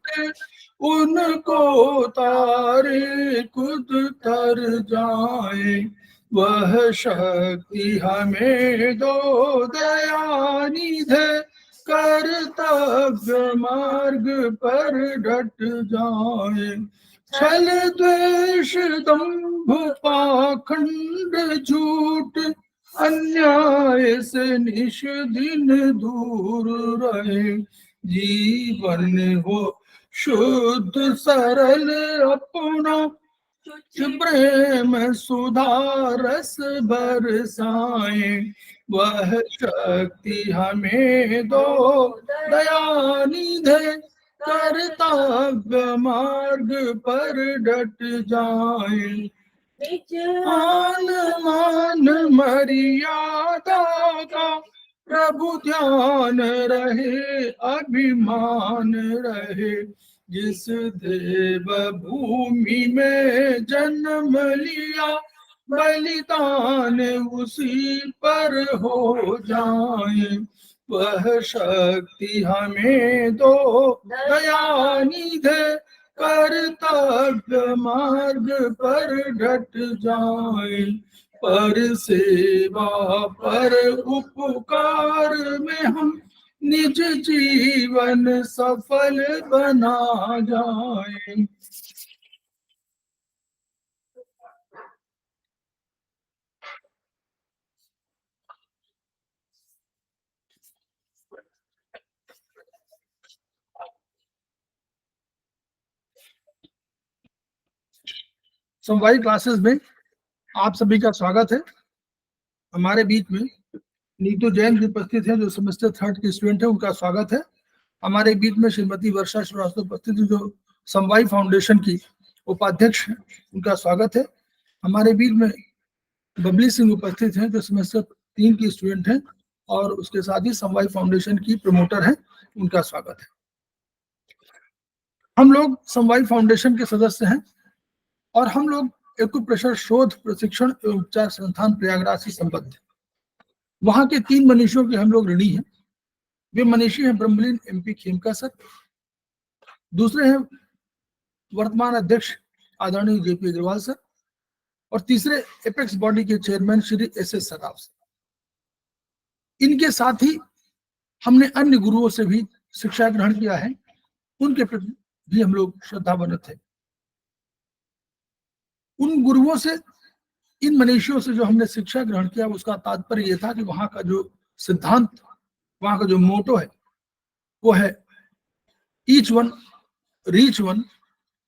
के उनको तारे खुद तर जाए। वह शक्ति हमें दो दयानिधे, कर्तव्य मार्ग पर डट जाए। छल द्वेष दंभ पाखंड झूठ अन्याय से निश दिन दूर रहे। जीवन हो शुद्ध सरल अपना, प्रेम सुधा रस बरसाए। वह शक्ति हमें दो दयानिधे, कर्तव्य मार्ग पर डट जाए। आन मान मर्यादा का प्रभु ध्यान रहे, अभिमान रहे। जिस देव भूमि में जन्म लिया, बलिदान उसी पर हो जाए। वह शक्ति हमें दो दयानिधे, कर्तव्य मार्ग पर डट जाए। पर सेवा पर उपकार में हम निज जीवन सफल बना जाए। समवायी क्लासेस में आप सभी का स्वागत है। हमारे बीच में नीतू जैन जी उपस्थित है, जो सेमेस्टर 3 की स्टूडेंट है, उनका स्वागत है। हमारे बीच में श्रीमती वर्षा श्रीवास्तव उपस्थित है, जो समवायी फाउंडेशन की उपाध्यक्ष है, उनका स्वागत है। हमारे बीच में बबली सिंह उपस्थित हैं, जो सेमेस्टर 3 की स्टूडेंट हैं और उसके साथ ही समवायी फाउंडेशन की प्रमोटर हैं, उनका स्वागत है। हम लोग समवायी फाउंडेशन के सदस्य हैं और हम लोग एक्यूप्रेशर शोध प्रशिक्षण एवं उपचार संस्थान प्रयागराज से संबद्ध है। वहां के 3 मनीषियों के हम लोग ऋणी हैं। वे मनीषी हैं ब्रह्मलीन MP खेमका सर, दूसरे हैं वर्तमान अध्यक्ष आदरणीय JP अग्रवाल सर, और तीसरे एपेक्स बॉडी के chairman Shri SS Saraf sir. इनके साथ ही हमने अन्य गुरुओं से भी शिक्षा ग्रहण किया है, उनके प्रति भी हम लोग श्रद्धावनत है। उन गुरुओं से, इन मनीषियों से जो हमने शिक्षा ग्रहण किया, उसका तात्पर्य यह था कि वहां का जो सिद्धांत, वहां का जो मोटो है, वो है each one reach one,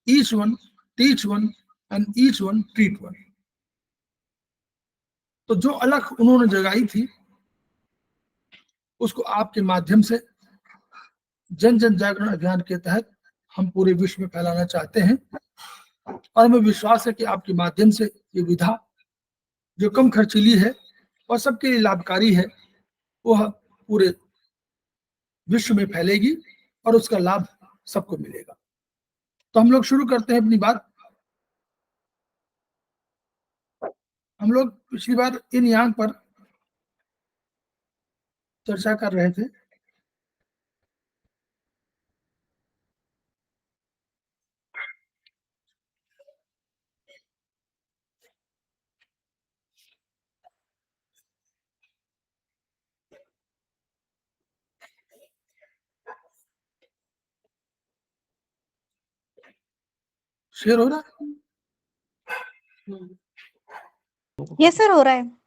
each one teach one and each one treat one. तो जो अलख उन्होंने जगाई थी, उसको आपके माध्यम से जन जन जागरण अभियान के तहत हम पूरे विश्व में फैलाना चाहते हैं। और हमें विश्वास है कि आपके माध्यम से ये विधा जो कम खर्चीली है और सबके लिए लाभकारी है, वह पूरे विश्व में फैलेगी और उसका लाभ सबको मिलेगा। तो हम लोग शुरू करते हैं अपनी बात। हम लोग पिछली बार इन यांग पर चर्चा कर रहे थे। शेयर हो रहा है? यस सर, हो रहा है।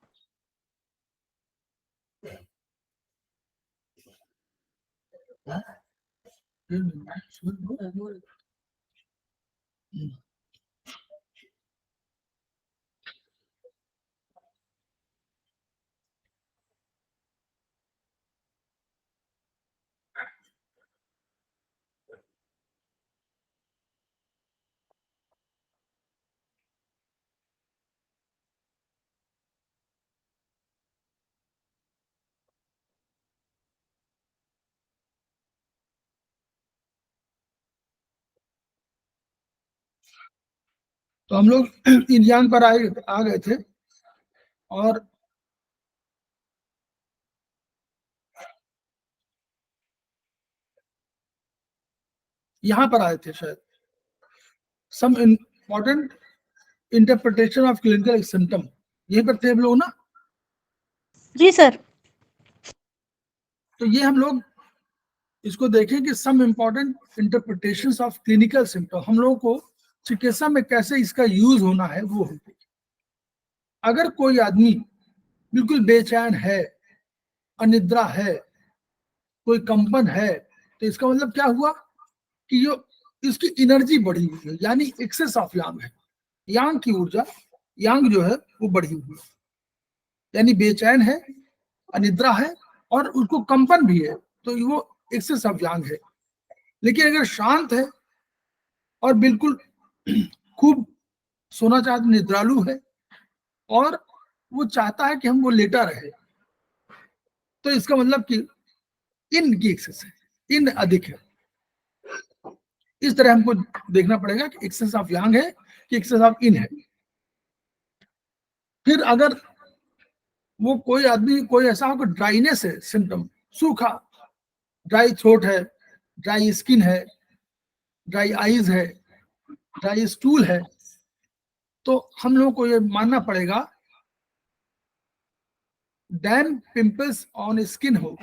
तो हम लोग इन यांग पर आ गए थे और यहां पर आए थे शायद, some important interpretation of clinical symptom, यहीं पर थे हम लोग ना। जी सर। तो ये हम लोग इसको देखें कि some important interpretations of clinical symptom, हम लोगों को चिकित्सा में कैसे इसका यूज होना है वो होते। अगर कोई आदमी बिल्कुल बेचैन है, अनिद्रा है, कोई कंपन है, तो इसका मतलब क्या हुआ कि जो इसकी एनर्जी बढ़ी हुई है, यानी एक्सेस ऑफ यांग है, यांग की ऊर्जा, यांग जो है वो बढ़ी हुई है, यानी बेचैन है, अनिद्रा है और उसको कंपन भी है, तो वो एक्सेस ऑफ यांग है। लेकिन अगर शांत है और बिल्कुल खूब सोना चाहता, निद्रालु है और वो चाहता है कि हम वो लेटा रहे, तो इसका मतलब कि इन की एक्सेस है, इन अधिक है। इस तरह हमको देखना पड़ेगा कि एक्सेस ऑफ यांग है कि एक्सेस ऑफ इन है। फिर अगर वो कोई आदमी, कोई ऐसा हो कि ड्राइनेस है, सिम्टम सूखा, ड्राई थ्रोट है, ड्राई स्किन है, ड्राई आईज है, ड्राई स्टूल है, तो हम लोगों को ये मानना पड़ेगा डैम पिंपल्स ऑन स्किन हो,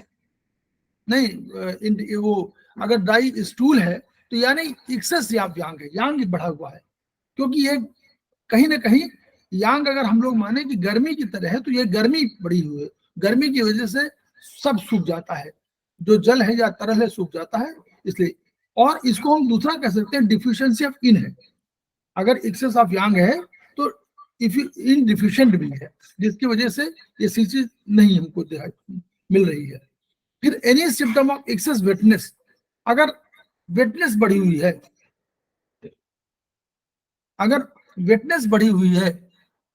नहीं वो अगर ड्राई स्टूल है तो यानी एक्सेस यांग है, यांग बढ़ा हुआ है, क्योंकि ये कहीं ना कहीं यांग अगर हम लोग माने कि गर्मी की तरह है, तो ये गर्मी बढ़ी हुई है, गर्मी की वजह से सब सूख जाता है, जो जल है या तरल है सूख जाता है, इसलिए। और इसको हम दूसरा कह सकते हैं डिफिशियंसी ऑफ इन है, अगर एक्सेस ऑफ यांग है तो इन डिफिशियंट भी है, जिसकी वजह से ये चीज नहीं हमको मिल रही है। फिर any symptom of excess wetness, अगर वेटनेस बढ़ी हुई है, अगर वेटनेस बढ़ी हुई है,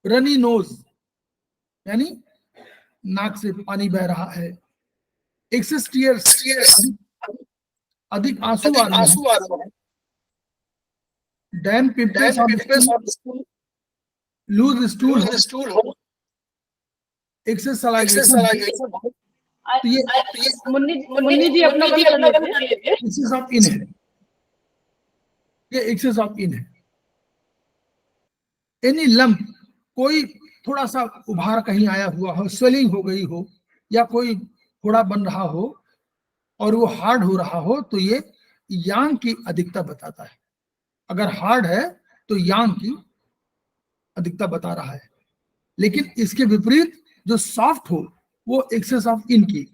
रनी नोज यानी नाक से पानी बह रहा है, एक्सेस टीयर्स अधिक आंसू आ रहे हैं, damp pimples on loose stool हो, एक्सेस सलाइवेशन, तो ये मुन्नी जी अपना बंद कर लीजिए। एक्सेस ऑफ इन है, ये एक्सेस ऑफ इन है। एनी लंप, कोई थोड़ा सा उभार कहीं आया हुआ हो, स्वेलिंग हो गई हो, या कोई फोड़ा बन रहा हो और वो हार्ड हो रहा हो, तो ये यांग की अधिकता बताता है। अगर हार्ड है तो यांग की अधिकता बता रहा है। लेकिन इसके विपरीत जो सॉफ्ट हो वो एक्सेस ऑफ इन की,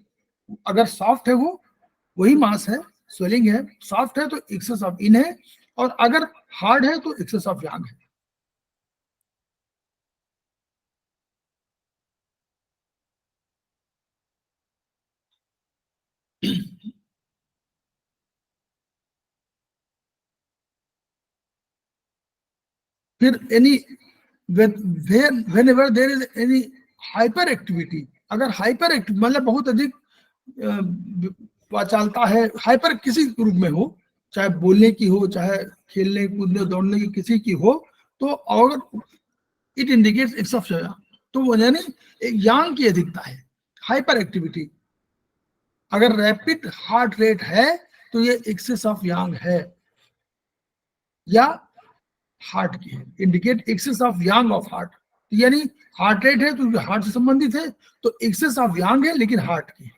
अगर सॉफ्ट है वो वही मास है, स्वेलिंग है, सॉफ्ट है तो एक्सेस ऑफ इन है, और अगर हार्ड है तो एक्सेस ऑफ यांग है। फिर any whenever there is any hyper activity, अगर हाइपर एक्टिव मतलब बहुत अधिक वाचालता है, हाइपर किसी रूप में हो, चाहे बोलने की हो, चाहे खेलने कूदने दौड़ने की किसी की हो, तो और इट इंडिकेट्स एक्स ऑफ तो वो यानी यांग की अधिकता है, हाइपर एक्टिविटी। अगर रैपिड हार्ट रेट है तो ये एक्सेस ऑफ यांग है, या हार्ट की है, indicate excess of yang of heart, यानी हार्ट रेट है तो हार्ट से संबंधित है, तो एक्सेस ऑफ यांग है लेकिन हार्ट की है।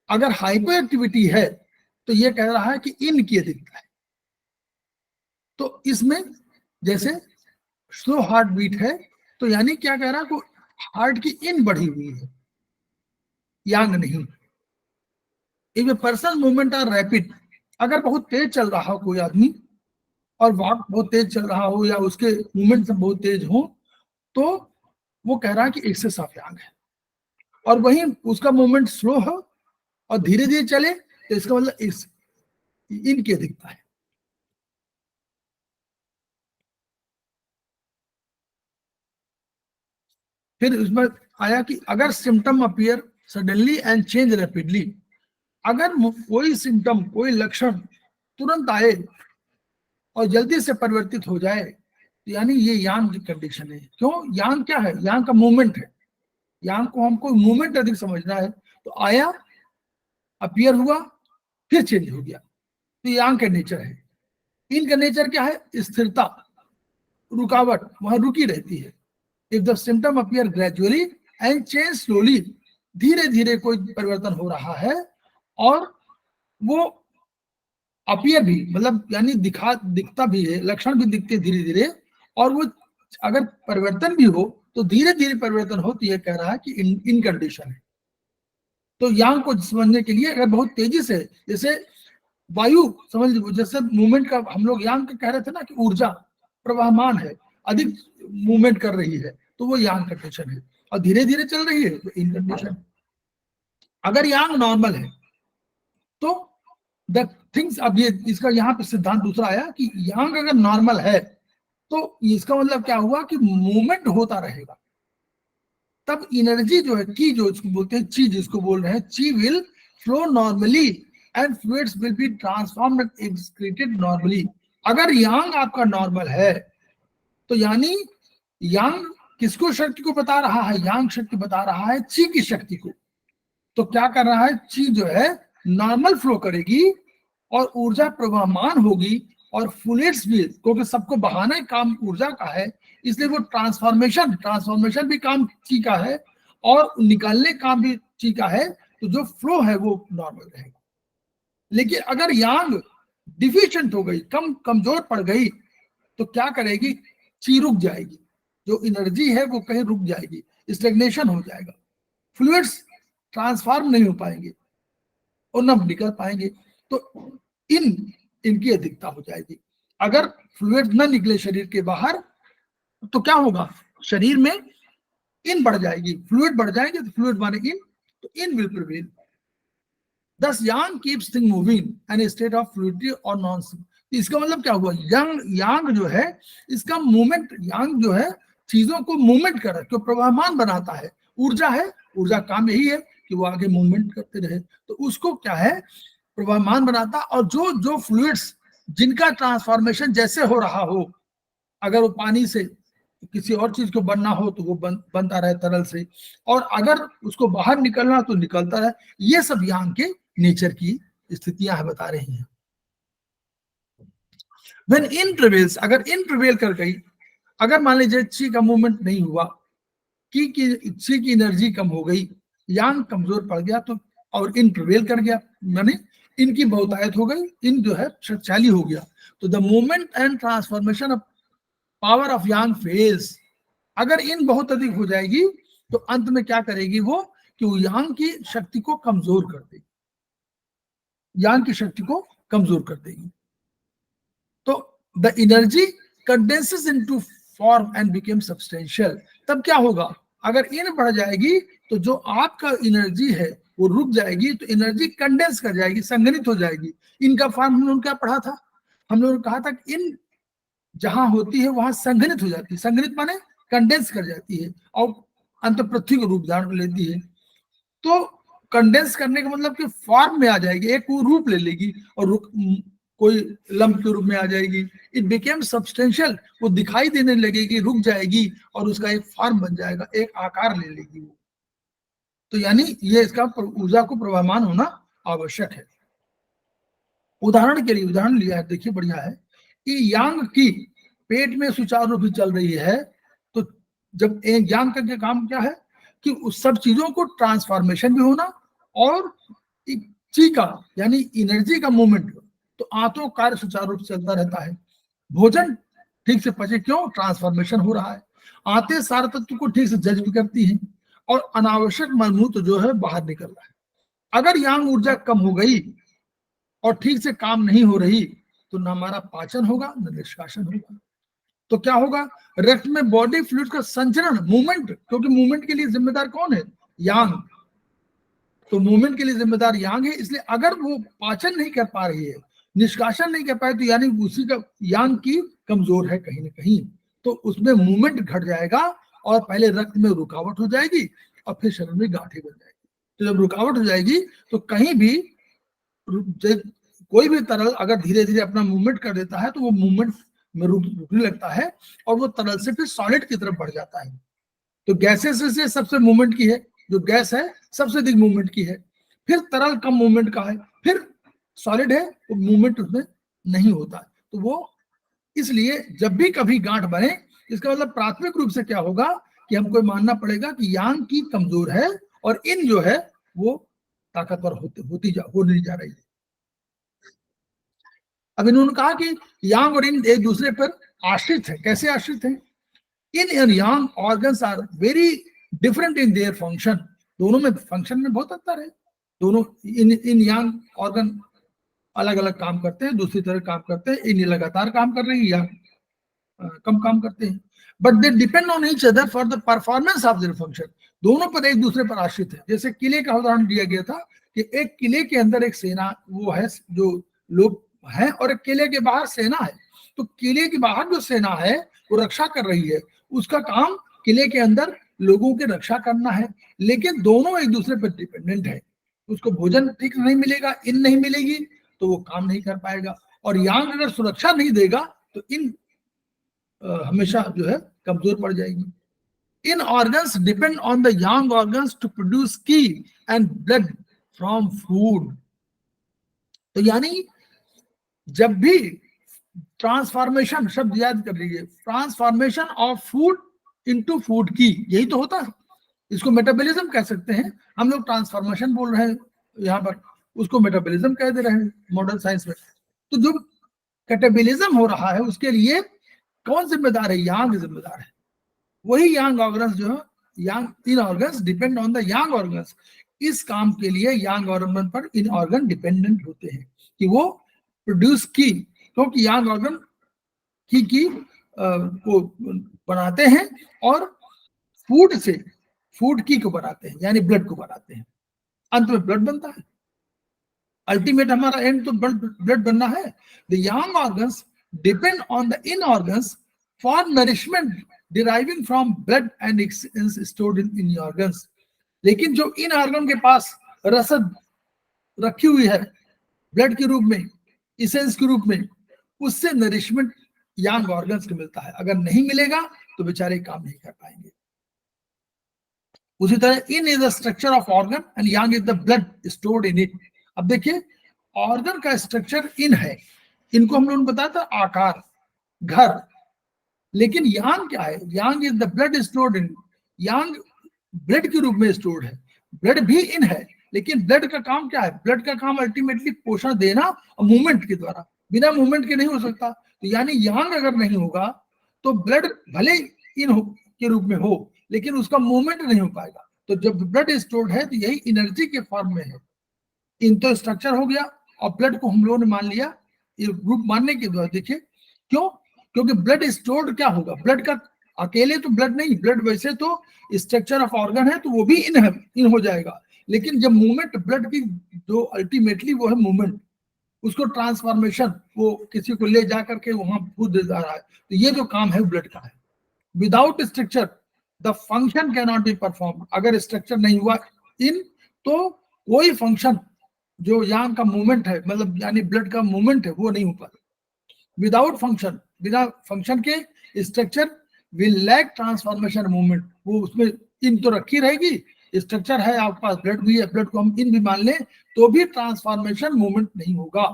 अगर हाइपर एक्टिविटी है तो ये कह रहा है कि इन की अधिकता है। तो इसमें जैसे स्लो हार्ट बीट है तो यानी क्या कह रहा है, को हार्ट की इन बढ़ी हुई है, यांग नहीं। If a person movement are rapid, अगर बहुत तेज चल रहा हो कोई आदमी और वॉक बहुत तेज चल रहा हो या उसके मूवमेंट सब बहुत तेज हो, तो वो कह रहा है कि एक्सेस ऑफ यांग है। और वहीं उसका मूवमेंट स्लो हो और धीरे धीरे चले तो इसका मतलब इनकी अधिकता है। फिर उसमें आया कि अगर symptom appear suddenly and change rapidly, अगर कोई सिम्टम, कोई लक्षण तुरंत आए और जल्दी से परिवर्तित हो जाए, तो यानी ये यांग की कंडीशन है। क्यों? यांग क्या है? यांग का मूवमेंट है, यांग को हमको मूवमेंट अधिक समझना है। तो आया, अपीयर हुआ, फिर चेंज हो गया, तो यांग का नेचर है। इन का नेचर क्या है? स्थिरता, रुकावट, वहां रुकी रहती है। If the symptom appear gradually and change slowly, धीरे धीरे कोई परिवर्तन हो रहा है और वो अपीयर भी मतलब यानी दिखता भी है, लक्षण भी दिखते धीरे धीरे, और वो अगर परिवर्तन भी हो तो धीरे धीरे परिवर्तन हो, तो ये कह रहा है कि इन कंडीशन है। तो यांग को समझने के लिए अगर बहुत तेजी से, जैसे वायु समझ लीजिए, जैसे मूवमेंट का हम लोग यांग का कह रहे थे ना कि ऊर्जा प्रवाहमान है, अधिक मूवमेंट कर रही है, तो वो यांग कंडीशन है, और धीरे धीरे चल रही है तो इन कंडीशन। अगर यांग नॉर्मल है तो द थिंग्स, अब ये इसका यहाँ पे सिद्धांत दूसरा आया कि यांग अगर नॉर्मल है तो इसका मतलब क्या हुआ कि मूवमेंट होता रहेगा, तब एनर्जी जो है, की जो इसको बोलते हैं, ची जिसको बोल रहे हैं, ची will flow normally and fluids will be transformed and excreted normally. अगर यांग आपका नॉर्मल है तो यानी यांग किसको शक्ति को बता रहा है? यांग शक्ति बता रहा है ची की शक्ति को। तो क्या कर रहा है? ची जो है नॉर्मल फ्लो करेगी और ऊर्जा प्रवाहमान होगी, और फ्लूइड्स भी, क्योंकि सबको बहाना काम ऊर्जा का है, इसलिए वो ट्रांसफॉर्मेशन भी काम ची का है और निकालने काम भी ची का है, तो जो फ्लो है वो नॉर्मल रहेगा। लेकिन अगर यांग डिफिशिएंट हो गई, कमजोर पड़ गई, तो क्या करेगी? ची रुक जाएगी, जो एनर्जी है वो कहीं रुक जाएगी, स्टैग्नेशन हो जाएगा, फ्लूइड्स ट्रांसफॉर्म नहीं हो पाएंगे और न निकल पाएंगे, तो इनकी अधिकता हो जाएगी। अगर फ्लूइड न निकले शरीर के बाहर तो क्या होगा? शरीर में इन बढ़ जाएगी, फ्लूइड बढ़ जाएंगे, तो फ्लूइड माने इन, तो in will prevail. Thus yang keeps thing moving and a state of fluidity or non-stop। इसका मतलब क्या हुआ? यांग जो है इसका मूवमेंट, यांग जो है चीजों को मूवमेंट कर रहा है, तो प्रवाहमान बनाता है। ऊर्जा है, ऊर्जा काम यही है कि वो आगे मूवमेंट करते रहे, तो उसको क्या है? प्रवाहमान बनाता। और जो फ्लूइड्स जिनका ट्रांसफॉर्मेशन जैसे हो रहा हो, अगर वो पानी से किसी और चीज को बनना हो तो वो बनता रहे तरल से, और अगर उसको बाहर निकलना तो निकलता रहे, ये सब यांग के नेचर की स्थितियां है, बता रही हैं। When in prevails, अगर इन प्रिवेल कर गई, अगर मान लीजिए ची का मूवमेंट नहीं हुआ, ची की एनर्जी कम हो गई, यांग कमजोर पड़ गया, तो और इन प्रिवेल कर गया, यानी इनकी बहुतायत हो गई, इन जो है शक्तिशाली हो गया, तो the movement and transformation of power of Yang fails. अगर इन बहुत अधिक हो जाएगी तो अंत में क्या करेगी वो? कि वो यांग की शक्ति को कमजोर कर देगी, यांग की शक्ति को कमजोर कर देगी। तो the energy condenses into form and became substantial. तब क्या होगा? अगर इन बढ़ जाएगी तो जो आपका एनर्जी है वो रुक जाएगी, तो एनर्जी कंडेंस कर जाएगी, संघनित हो जाएगी। इनका फॉर्म हम लोगों ने क्या पढ़ा था? हम लोगों ने कहा था कि इन जहां होती है वहां संघनित हो जाती है, संघनित माने कंडेंस कर जाती है और अंत पृथ्वी को रूप धारण लेती है। तो कंडेंस करने का मतलब कि फॉर्म में आ जाएगी, एक वो रूप ले लेगी और कोई लंप के रूप में आ जाएगी। इट बिकेम सब्सटेंशियल, वो दिखाई देने लगेगी, रुक जाएगी और उसका एक फॉर्म बन जाएगा, एक आकार ले लेगी वो। तो यानी ये इसका ऊर्जा को प्रवाहमान होना आवश्यक है। उदाहरण के लिए उदाहरण लिया है, देखिए बढ़िया है कि यांग की पेट में सुचारू रूप से चल रही है, तो जब यांग का काम क्या है कि उस सब चीजों को ट्रांसफॉर्मेशन भी होना और ची का यानी एनर्जी का मूवमेंट, तो आंतों कार्य सुचारू रूप से चलता रहता है। भोजन ठीक से पचे, क्यों? ट्रांसफॉर्मेशन हो रहा है। आंतें सारे तत्व को ठीक से जज्ब करती हैं और अनावश्यक मलमूत्र जो है बाहर निकल रहा है। अगर यांग ऊर्जा कम हो गई और ठीक से काम नहीं हो रही तो न हमारा पाचन होगा न निष्कासन होगा। तो क्या होगा? रक्त में बॉडी फ्लूइड का संचरण, मूवमेंट, क्योंकि मूवमेंट के लिए जिम्मेदार कौन है? यांग। तो मूवमेंट के लिए जिम्मेदार यांग है, इसलिए अगर वो पाचन नहीं कर पा रही है, निष्कासन नहीं कर पाए, तो यानी उसी का यांग की कमजोर है कहीं ना कहीं, तो उसमें मूवमेंट घट जाएगा और पहले रक्त में रुकावट हो जाएगी और फिर शरीर में गांठें बन जाएगी। तो जब रुकावट हो जाएगी तो कहीं भी कोई भी तरल अगर धीरे धीरे अपना मूवमेंट कर देता है तो वो मूवमेंट में रुकने लगता है और वो तरल से फिर सॉलिड की तरफ बढ़ जाता है। तो गैसेस से सबसे मूवमेंट की है, जो गैस है सबसे अधिक मूवमेंट की है, फिर तरल कम मूवमेंट का है, फिर सॉलिड है वो मूवमेंट उसमें नहीं होता। तो वो इसलिए जब भी कभी गांठ बने, इसका मतलब प्राथमिक रूप से क्या होगा कि हमको मानना पड़ेगा कि यांग की कमजोर है और इन जो है वो ताकतवर हो नहीं जा रही है। अब इन्होंने कहा कि यांग और इन एक दूसरे पर आश्रित है। कैसे आश्रित है? Yin and yang organs are very different in their function. दोनों में फंक्शन में बहुत अंतर है। दोनों इन यांग ऑर्गन अलग अलग काम करते हैं, दूसरी तरह काम करते हैं। इन लगातार काम कर रही है या कम काम करते हैं, but they depend on each other for the performance of their function. दोनों पर एक दूसरे पर आश्रित है। जैसे किले का उदाहरण दिया गया था कि एक किले के अंदर एक सेना वो है जो लोग हैं और एक किले के बाहर सेना है। तो किले के बाहर जो सेना है वो रक्षा कर रही है, उसका काम किले के अंदर लोगों की रक्षा करना है, लेकिन दोनों एक दूसरे पर डिपेंडेंट है। उसको भोजन ठीक नहीं मिलेगा, इन नहीं मिलेगी तो वो काम नहीं कर पाएगा। और यांग अगर सुरक्षा नहीं देगा तो इन हमेशा जो है कमजोर पड़ जाएगी। Yin organs depend on the yang organs to produce qi and blood from food. तो यानी जब भी ट्रांसफॉर्मेशन, शब्द याद कर लीजिए, transformation of food into food qi, यही तो होता है। इसको मेटाबॉलिज्म कह सकते हैं। हम लोग ट्रांसफॉर्मेशन बोल रहे हैं यहाँ पर, उसको मेटाबॉलिज्म कह दे रहे हैं मॉडर्न साइंस में। तो जो कैटाबॉलिज्म हो रहा है उसके लिए कौन जिम्मेदार है? यांग जिम्मेदार है। वही यांग ऑर्गन्स जो है, yang yin organs depend on the yang organs. इस काम के लिए यांग ऑर्गन पर इन ऑर्गन डिपेंडेंट होते हैं कि वो प्रोड्यूस की, क्योंकि यांग ऑर्गन की को बनाते हैं और फूड से फूड की को बनाते हैं, यानी ब्लड को बनाते हैं। अंत में ब्लड बनता है। अल्टीमेट हमारा एंड तो ब्लड बनना है। The yang organs depend on the yin organs for nourishment deriving from blood and essence stored in organs. लेकिन जो इन ऑर्गन के पास रसद रखी हुई है ब्लड के रूप में, इसेंस के रूप में, उससे नरिशमेंट यांग ऑर्गन्स को मिलता है। अगर नहीं मिलेगा तो बेचारे काम नहीं कर पाएंगे। उसी तरह yin is the structure of organ and yang is the blood stored in it. अब देखिए ऑर्गन का स्ट्रक्चर इन है, इनको हम लोगों ने बताया था आकार, घर, लेकिन यांग क्या है? Yang is the blood stored in. Yang blood के रूप में स्टोर्ड है। ब्लड भी इन है, लेकिन ब्लड का काम क्या है? ब्लड का काम अल्टीमेटली पोषण देना और मूवमेंट के द्वारा, बिना मूवमेंट के नहीं हो सकता। तो यानी यांग अगर नहीं होगा तो ब्लड भले इन के रूप में हो लेकिन उसका मूवमेंट नहीं हो पाएगा। तो जब ब्लड स्टोर्ड है तो यही एनर्जी के फॉर्म में है। इन तो स्ट्रक्चर हो गया और ब्लड को हम लोगों ने मान लिया ग्रुप मानने के द्वारा। देखिए क्यों? क्योंकि ब्लड स्टोर्ड क्या होगा? ब्लड का अकेले तो ब्लड नहीं, ब्लड वैसे तो स्ट्रक्चर ऑफ ऑर्गन है तो वो भी इन हो जाएगा, लेकिन जब मूवमेंट ब्लड की जो अल्टीमेटली वो है मूवमेंट, उसको ट्रांसफॉर्मेशन, वो किसी को ले जा करके वहां खुद दे जा रहा है। तो ये जो काम है ब्लड का है। Without structure the function can not be perform. अगर स्ट्रक्चर नहीं हुआ इन तो कोई फंक्शन जो यांग का मूवमेंट है, मतलब यानी ब्लड का मूवमेंट है, वो नहीं हो पाता। विदाउट फंक्शन, बिना फंक्शन के structure will lack transformation movement. वो उसमें इन तो रखी रहेगी, स्ट्रक्चर है आपके पास, ब्लड भी है, ब्लड को हम इन भी मान लें तो भी ट्रांसफॉर्मेशन मूवमेंट नहीं होगा।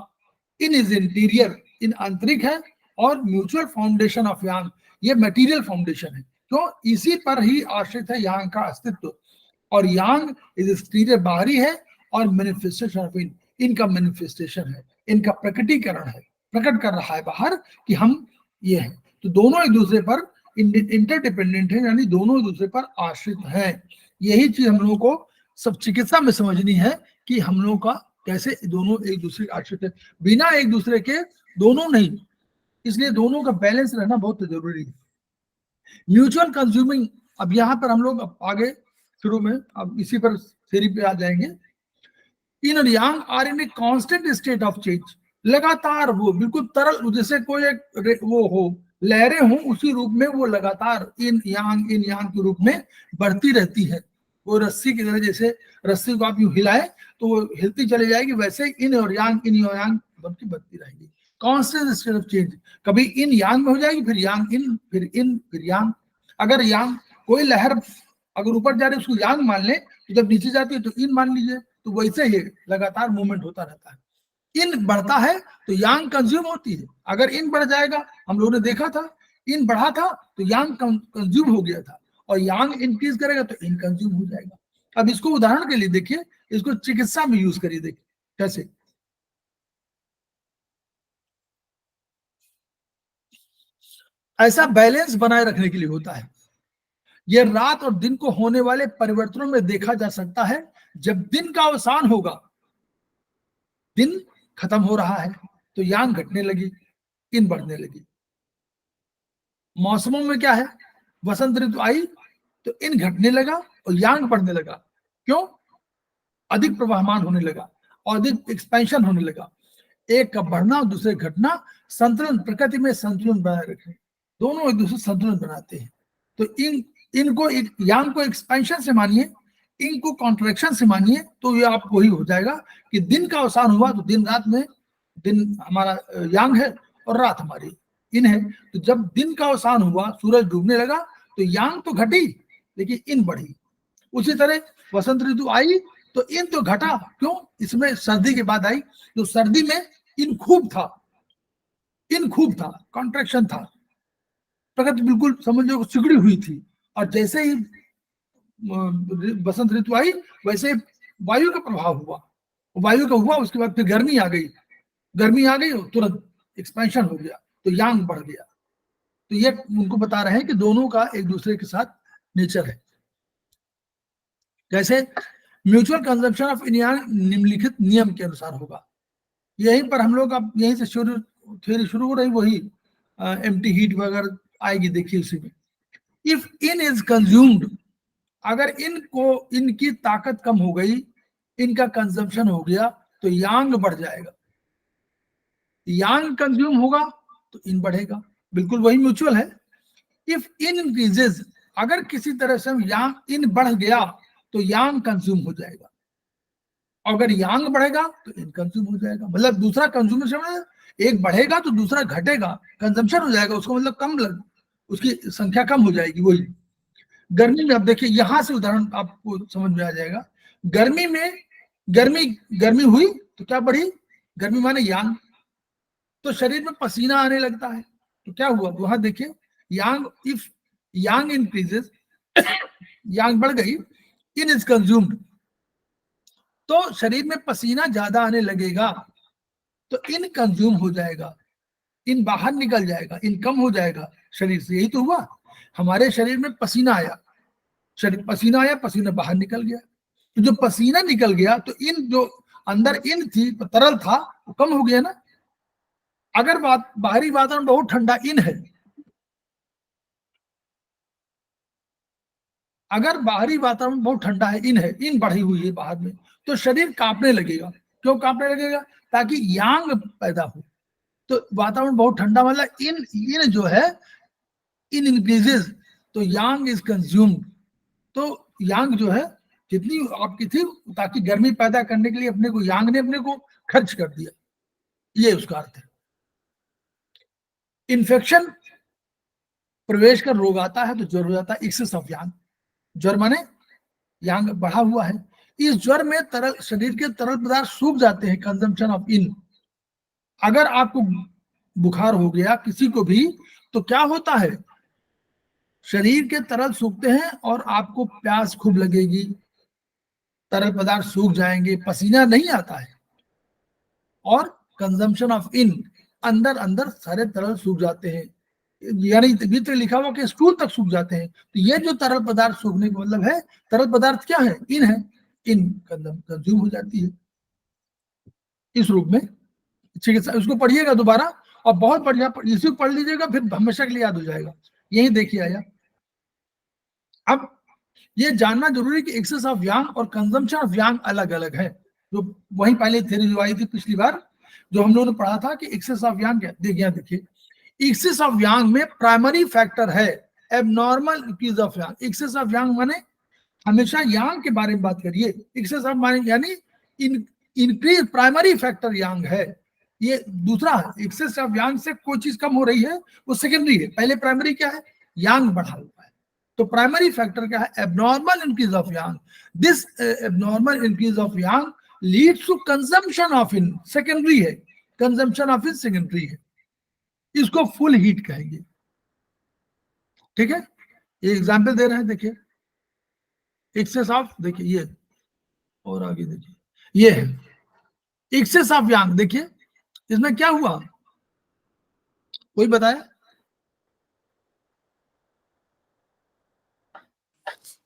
इन इज इंटीरियर, इन आंतरिक है, और म्यूचुअल फाउंडेशन ऑफ यांग, ये मटेरियल फाउंडेशन है। तो इसी पर ही आश्रित है यांग का अस्तित्व। और यांग इज एक्सटीरियर, बाहरी है, और मैनिफेस्टेशन ऑफ इन, इनका मैनिफेस्टेशन है, इनका प्रकटीकरण है, प्रकट कर रहा है बाहर कि हम ये हैं। तो दोनों एक दूसरे पर इंटरडिपेंडेंट है, यानी दोनों एक दूसरे पर आश्रित हैं। यही चीज हम लोगों को सब चिकित्सा में समझनी है कि हम लोगों का कैसे दोनों एक दूसरे के आश्रित है, बिना एक दूसरे के दोनों नहीं। इसलिए दोनों का बैलेंस रहना बहुत जरूरी है। म्यूचुअल कंज्यूमिंग, अब यहाँ पर हम लोग आगे शुरू में अब इसी पर थ्योरी पे आ जाएंगे। इन और yang are in a constant state of change, लगातार वो बिल्कुल तरल, जैसे कोई एक वो हो, लहरें हों, उसी रूप में वो लगातार इन यांग के रूप में बढ़ती रहती है। वो रस्सी की तरह, जैसे रस्सी को आप यूं हिलाए तो वो हिलती चली जाएगी, वैसे इन और यांग बढ़ती रहेगी। कांस्टेंट स्टेट ऑफ चेंज, कभी इन यांग में हो जाएगी, फिर यांग इन, फिर इन, फिर यांग। अगर यांग, कोई लहर अगर ऊपर जा रही है उसको यांग मान ले, तो जब नीचे जाती है तो इन मान लीजिए। तो वैसे ही लगातार मूवमेंट होता रहता है। इन बढ़ता है तो यांग कंज्यूम होती है। अगर इन बढ़ जाएगा, हम लोगों ने देखा था इन बढ़ा था तो यांग कंज्यूम हो गया था, और यांग इंक्रीज करेगा तो इन कंज्यूम हो जाएगा। अब इसको उदाहरण के लिए देखिए, इसको चिकित्सा में यूज करिए, देखिए कैसे। ऐसा बैलेंस बनाए रखने के लिए होता है। यह रात और दिन को होने वाले परिवर्तनों में देखा जा सकता है। जब दिन का अवसान होगा, दिन खत्म हो रहा है तो यांग घटने लगी, इन बढ़ने लगी। मौसमों में क्या है, वसंत ऋतु आई तो इन घटने लगा और यांग बढ़ने लगा। क्यों? अधिक प्रवाहमान होने लगा और अधिक एक्सपेंशन होने लगा। एक का बढ़ना और दूसरे घटना, संतुलन, प्रकृति में संतुलन बनाए रखें, दोनों एक दूसरे संतुलन बनाते हैं। तो इनको यांग को एक्सपेंशन से मानिए, इनको कॉन्ट्रैक्शन से मानिए, तो ये आप वही हो जाएगा कि दिन का अवसान हुआ तो दिन रात में, दिन हमारा यांग है और रात हमारी इन है। तो जब दिन का अवसान हुआ, सूरज डूबने लगा तो यांग तो घटी लेकिन इन बढ़ी। उसी तरह वसंत ऋतु आई तो इन तो घटा। क्यों? इसमें सर्दी के बाद आई, तो सर्दी में इन खूब था, कॉन्ट्रैक्शन था, प्रकृति बिल्कुल समझ लो सिकुड़ी हुई थी। और जैसे ही बसंत ऋतु आई वैसे वायु का प्रभाव हुआ, वायु का हुआ, उसके बाद फिर गर्मी आ गई तुरंत एक्सपेंशन हो गया तो यांग बढ़ गया। तो ये उनको बता रहे हैं कि दोनों का एक दूसरे के साथ नेचर है। जैसे म्यूचुअल कंजम्पशन ऑफ यांग निम्नलिखित नियम के अनुसार होगा। यहीं पर हम लोग अब यहीं से थ्योरी शुरू हो रही, वही एम्प्टी हीट वगैरह आएगी, देखिए उसी में। इफ इन इज कंज्यूम्ड, अगर इनकी ताकत कम हो गई, इनका कंजम्पशन हो गया तो यांग बढ़ जाएगा। यांग कंज्यूम होगा तो इन बढ़ेगा, बिल्कुल वही म्यूचुअल है। इफ इन इंक्रीजेज, अगर किसी तरह से यांग इन बढ़ गया तो यांग कंज्यूम हो जाएगा, अगर यांग बढ़ेगा तो इन कंज्यूम हो जाएगा। मतलब दूसरा कंज्यूमेशन, एक बढ़ेगा तो दूसरा घटेगा, कंजम्पशन हो जाएगा, उसको मतलब कम उसकी संख्या कम हो जाएगी। वही गर्मी में, अब देखिए यहां से उदाहरण आपको समझ में आ जाएगा। गर्मी में गर्मी हुई तो क्या बढ़ी, गर्मी माने यांग, तो शरीर में पसीना आने लगता है तो क्या हुआ, वहां देखिए यांग, इफ यांग इंक्रीजेस, यांग बढ़ गई, इन इज कंज्यूम्ड, तो शरीर में पसीना ज्यादा आने लगेगा तो इन कंज्यूम हो जाएगा, इन बाहर निकल जाएगा, इन कम हो जाएगा शरीर से। यही तो हुआ, हमारे शरीर में पसीना आया, पसीना बाहर निकल गया, तो जो पसीना निकल गया तो इन जो अंदर इन थी, तरल था, वो कम हो गया ना। अगर बाहरी वातावरण बहुत ठंडा, इन है, अगर बाहरी वातावरण बहुत ठंडा है, इन बढ़ी हुई है बाहर में, तो शरीर कांपने लगेगा। क्यों कांपने लगेगा? ताकि यांग पैदा हो। तो वातावरण बहुत ठंडा मतलब इन जो है, इन इंक्रीजेस तो यांग इज कंज्यूम्ड, तो यांग जो है जितनी आपकी थी, ताकि गर्मी पैदा करने के लिए अपने को यांग ने अपने को खर्च कर दिया, ये उसका अर्थ है। इन्फेक्शन, प्रवेश कर रोग आता है तो ज्वर हो जाता है, एक्सेस ऑफ यांग, ज्वर माने यांग बढ़ा हुआ है। इस ज्वर में तरल, शरीर के तरल पदार्थ सूख जाते हैं, कंजम्पशन ऑफ इन। अगर आपको बुखार हो गया किसी को भी तो क्या होता है, शरीर के तरल सूखते हैं और आपको प्यास खूब लगेगी, तरल पदार्थ सूख जाएंगे, पसीना नहीं आता है, और कंजम्पशन ऑफ इन, अंदर सारे तरल सूख जाते हैं, यानी भीतर लिखा हुआ कि स्टूल तक सूख जाते हैं। तो ये जो तरल पदार्थ सूखने का मतलब है, तरल पदार्थ क्या है, इन है, इन कंज्यूम हो जाती है इस रूप में। चिकित्सा, उसको पढ़िएगा दोबारा और बहुत बढ़िया, इसी को पढ़ लीजिएगा, फिर हमेशा के लिए याद हो जाएगा। यही देखिए आया। अब ये जानना जरूरी है कि एक्सेस ऑफ यांग और कंजम्पशन ऑफ यांग अलग अलग है। जो वही पहले थ्योरी जो आई थी पिछली बार, जो हम लोगों ने पढ़ा था कि एक्सेस ऑफ यांग क्या, देखिए एक्सेस ऑफ यांग में प्राइमरी फैक्टर है abnormal increase of yang. Excess of yang माने हमेशा यांग के बारे में बात करिए, एक्सेस ऑफ माने यानी इंक्रीज, प्राइमरी फैक्टर यांग है। ये दूसरा है, एक्सेस ऑफ यांग से कोई चीज कम हो रही है वो सेकेंडरी है, पहले प्राइमरी क्या है, यांग बढ़ा हुआ है। तो प्राइमरी फैक्टर क्या है, abnormal increase of yang. This abnormal increase of yang leads to consumption of yin, secondary है, कंजम्पशन ऑफ इन सेकेंडरी है, इसको फुल हीट कहेंगे। ठीक है, ये एग्जाम्पल दे रहे हैं, देखिए एक्सेस ऑफ, देखिए ये, और आगे देखिए ये है एक्सेस ऑफ यांग। देखिए इसमें क्या हुआ, कोई बताया?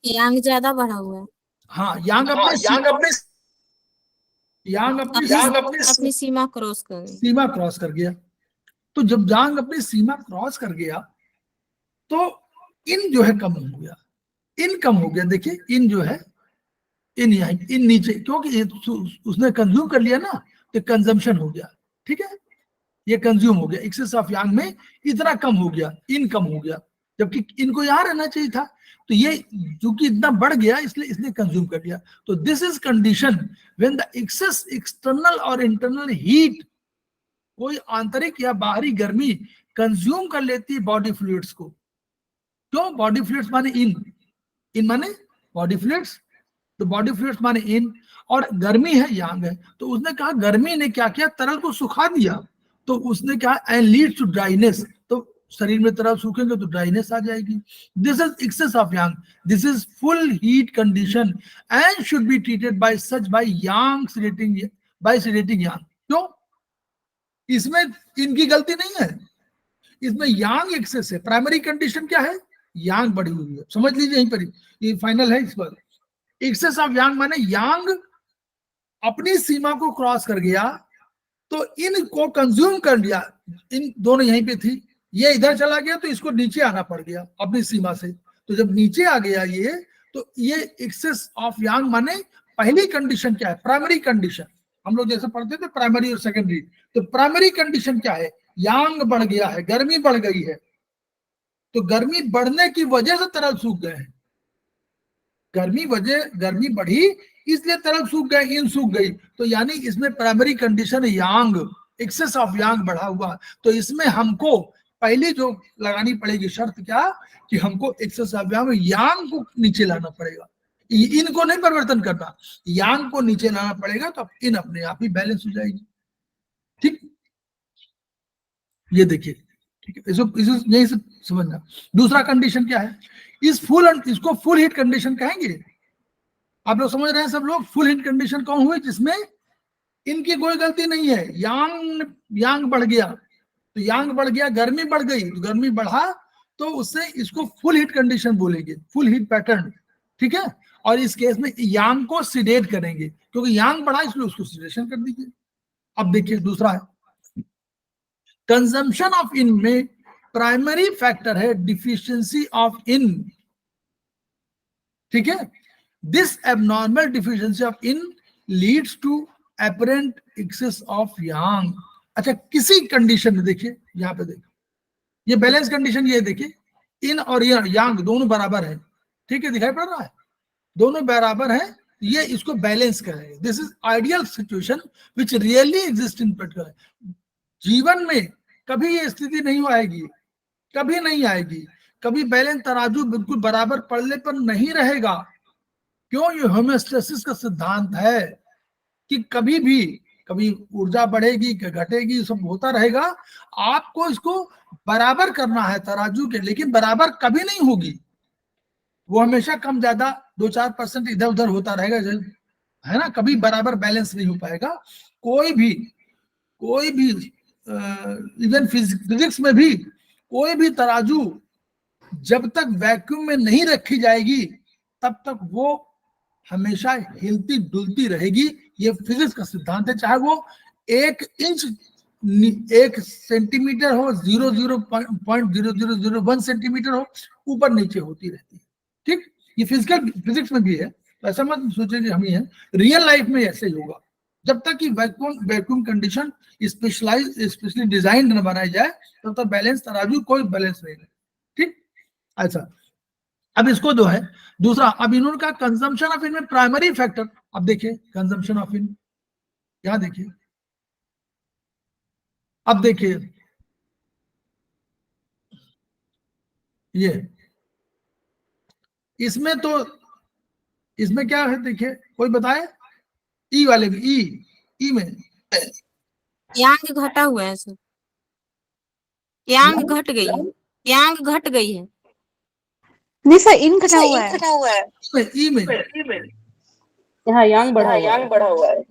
यांग ज्यादा बढ़ा हुआ है। हाँ, यांग अपने अपनी सीमा क्रॉस कर गई। सीमा क्रॉस कर गया। तो जब यांग अपनी सीमा क्रॉस कर गया तो इन जो है कम हो गया, इन कम हो गया। देखिए इन जो है, इन यहाँ, इन नीचे, क्योंकि उसने कंज्यूम कर लिया ना, तो कंजम्पशन हो गया। ठीक है, ये कंज्यूम हो गया, एक्सेस ऑफ यांग में इतना कम हो गया, इन कम हो गया, जबकि इनको यहाँ रहना चाहिए था। तो ये चूंकि इतना बढ़ गया, इसलिए इसने कंज्यूम कर लिया। तो this is condition when the excess external और इंटरनल हीट, कोई आंतरिक या बाहरी गर्मी कंज्यूम कर लेती है बॉडी फ्लूइड्स को। क्यों? बॉडी फ्लूइड्स माने इन माने बॉडी फ्लूइड्स, तो बॉडी फ्लूइड्स माने इन, और गर्मी है यांग है। तो उसने कहा गर्मी ने क्या किया, तरल को सुखा दिया। तो उसने कहा एंड लीड्स टू ड्राइनेस, तो शरीर में तरल सूखेंगे तो ड्राइनेस आ जाएगी। This is excess of yang, this is full heat condition and should be treated by such by yang sedating, by sedating yang. क्यों? इसमें इनकी गलती नहीं है, इसमें यांग एक्सेस है। प्राइमरी कंडीशन क्या है, यांग बढ़ी हुई है, समझ लीजिए यहीं पर ही, ये फाइनल है इस पर। एक्सेस ऑफ यांग माने यांग अपनी सीमा को क्रॉस कर गया, तो इनको कंज्यूम कर लिया। इन दोनों यहीं पे थी, ये इधर चला गया तो इसको नीचे आना पड़ गया अपनी सीमा से। तो जब नीचे आ गया ये, तो ये एक्सेस ऑफ यांग माने पहली कंडीशन क्या है, प्राइमरी कंडीशन। हम लोग जैसे पढ़ते थे प्राइमरी और सेकेंडरी, तो प्राइमरी कंडीशन क्या है, यांग बढ़ गया है, गर्मी बढ़ गई है। तो गर्मी बढ़ने की वजह से तरल सूख गए हैं, गर्मी बढ़ी इसलिए तरल सूख गए, इन सूख गई। तो यानी इसमें primary condition yang, excess of yang बढ़ा हुआ। तो इसमें हमको पहली जो लगानी पड़ेगी शर्त क्या, कि हमको एक्सेस ऑफ यांग को नीचे लाना पड़ेगा, इनको नहीं परिवर्तन करना, यांग को नीचे लाना पड़ेगा, तो इन अपने आप ही बैलेंस हो जाएगी। ठीक, ये देखिए, ठीक है, इसको यही से समझना। दूसरा कंडीशन क्या है, इसको फुल हीट कंडीशन कहेंगे। आप लोग समझ रहे हैं सब लोग, फुल हीट कंडीशन कौन हुई, जिसमें इनकी कोई गलती नहीं है, यांग बढ़ गया, तो यांग बढ़ गया, गर्मी बढ़ गई, तो गर्मी बढ़ा, तो उससे इसको फुल हीट कंडीशन बोलेंगे, फुल हीट पैटर्न। ठीक है, और इस केस में यांग को सिडेट करेंगे, क्योंकि यांग बढ़ा इसलिए उसको सिडेशन कर दीजिए। अब देखिए दूसरा है, कंजम्पशन ऑफ इन में प्राइमरी फैक्टर है डिफिशियंसी ऑफ इन। ठीक है, this abnormal deficiency of yin leads to apparent excess of yang. अच्छा, किसी कंडीशन में देखिए, यहां पे देखिए, ये बैलेंस कंडीशन, ये देखिए इन और यांग दोनों बराबर है। ठीक है, दिखाई पड़ रहा है, दोनों बराबर है, ये इसको बैलेंस करेंगे। This is ideal situation which really exist in practical. जीवन में कभी ये स्थिति नहीं आएगी, कभी नहीं आएगी, कभी बैलेंस तराजू बिल्कुल बराबर पड़ने पर नहीं रहेगा। क्यों? ये होम्योस्टेसिस का सिद्धांत है कि कभी ऊर्जा बढ़ेगी कि घटेगी, सब होता रहेगा। आपको इसको बराबर करना है तराजू के, लेकिन बराबर कभी नहीं होगी, वो हमेशा कम ज्यादा 2-4% इधर उधर होता रहेगा, है ना, कभी बराबर बैलेंस नहीं हो पाएगा। कोई भी इवन फिजिक्स में भी कोई भी तराजू जब तक वैक्यूम में नहीं रखी जाएगी तब तक वो हमेशा हिलती डुलती रहेगी। ये फिजिक्स का सिद्धांत है, चाहे वो 1 इंच 1 सेंटीमीटर हो, 0.0001 सेंटीमीटर हो, ऊपर नीचे होती रहती है। ठीक, ये फिजिक्स में भी है, तो ऐसा मत सोचिए कि हम ही हैं, रियल लाइफ में ऐसे ही होगा। जब तक कि वैक्यूम कंडीशन स्पेशली डिजाइन न बनाई जाए तब तक बैलेंस तराजू कोई बैलेंस नहीं है। ठीक, अच्छा, अब इसको जो है दूसरा, अब इन्होंने कहा कंजम्पशन ऑफ इन में प्राइमरी फैक्टर। अब देखिए कंजम्पशन ऑफ इन, यहां देखिए, अब देखिए ये, इसमें क्या है, देखिए कोई बताए, ई वाले में, ई में यांग घटा हुआ है सर, यांग घट गई है, यांग घट गई है। नहीं सर, इन घटा हुआ है। ई में यहाँ यांग बढ़ा हुआ है।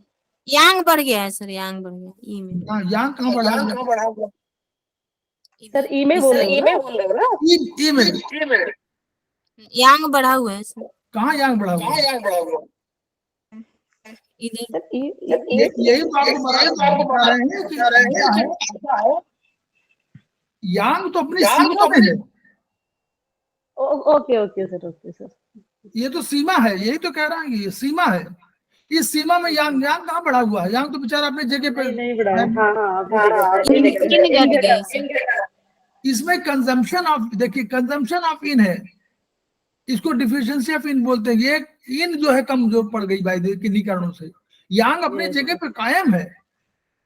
यांग बढ़ गया है सर, यांग बढ़ गया ई में। हाँ, यहाँ कहाँ बढ़ा हुआ? सर ई में बोल रहे हो ना? ई में यांग बढ़ा हुआ है सर, कहाँ यांग बढ़ा हुआ? इधर सर यही तो आपको बता रहे हैं कि क्या है? यांग तो अपनी सीमा में है। Okay sir. ये तो सीमा है, यही तो कह रहा है कि ये सीमा है। इस सीमा में यांग कहाँ बढ़ा हुआ है? यांग तो बेचारा अपनी जगह पे नहीं बढ़ा है। हाँ इन घट गई सर। इसमें कंजम्पशन ऑफ, देखिए कंजम्पशन ऑफ इन है, इसको डिफिशियंसी ऑफ इन बोलते हैं। ये इन जो है कमजोर पड़ गई भाई किन्हीं कारणों से। यांग अपनी जगह पे कायम है,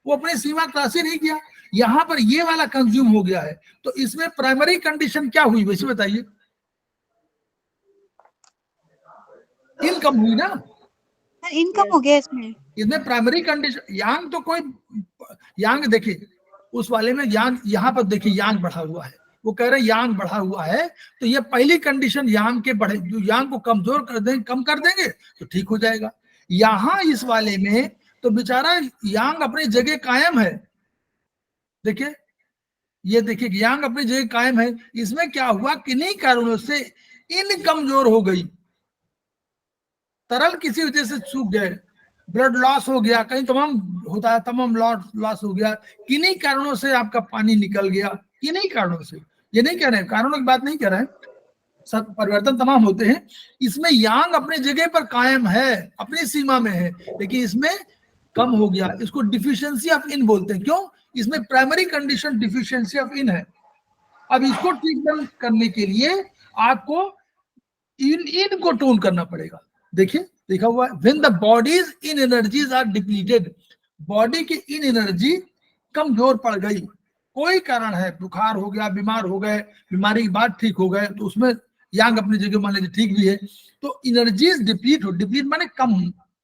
वो अपनी सीमा क्रॉस ही नहीं किया। यहाँ पर ये वाला कंज्यूम हो गया है, तो इसमें प्राइमरी कंडीशन क्या हुई वैसे बताइए? इन कम हुई ना, इनकम हो गया इसमें। इसमें प्राइमरी कंडीशन यांग तो कोई यांग देखिए उस वाले में यांग, यहाँ पर देखिए यांग बढ़ा हुआ है, वो कह रहे हैं यांग बढ़ा हुआ है, तो ये पहली कंडीशन यांग के बढ़े, जो यांग को कमजोर कर देंगे, कम कर देंगे तो ठीक हो जाएगा। यहाँ इस वाले में तो बेचारा यांग अपनी जगह कायम है। देखिए ये देखिए यांग अपनी जगह कायम है। इसमें क्या हुआ, किन्हीं कारणों से इन कमजोर हो गई, तरल किसी वजह से सूख गए, ब्लड लॉस हो गया, कहीं तमाम होता है, तमाम लॉस हो गया, किन्हीं कारणों से आपका पानी निकल गया, किन्हीं कारणों से। ये नहीं कह रहे हैं, कारणों की बात नहीं कर रहे हैं, सब परिवर्तन तमाम होते हैं। इसमें यांग अपनी जगह पर कायम है, अपनी सीमा में है, लेकिन इसमें कम हो गया, इसको डिफिशियंसी ऑफ इन बोलते हैं। क्यों? इसमें प्राइमरी कंडीशन डिफिशियंसी ऑफ इन है। अब इसको ट्रीटमेंट करने के लिए आपको इन को टोन करना पड़ेगा। देखिए लिखा हुआ है, when the body's yin energies are depleted, body की इन एनर्जी कमजोर पड़ गई, कोई कारण है, बुखार हो गया, बीमार हो गए, बीमारी के बाद ठीक हो गए, तो उसमें यांग अपनी जगह मान लीजिए ठीक भी है, तो एनर्जीज डिप्लीट माने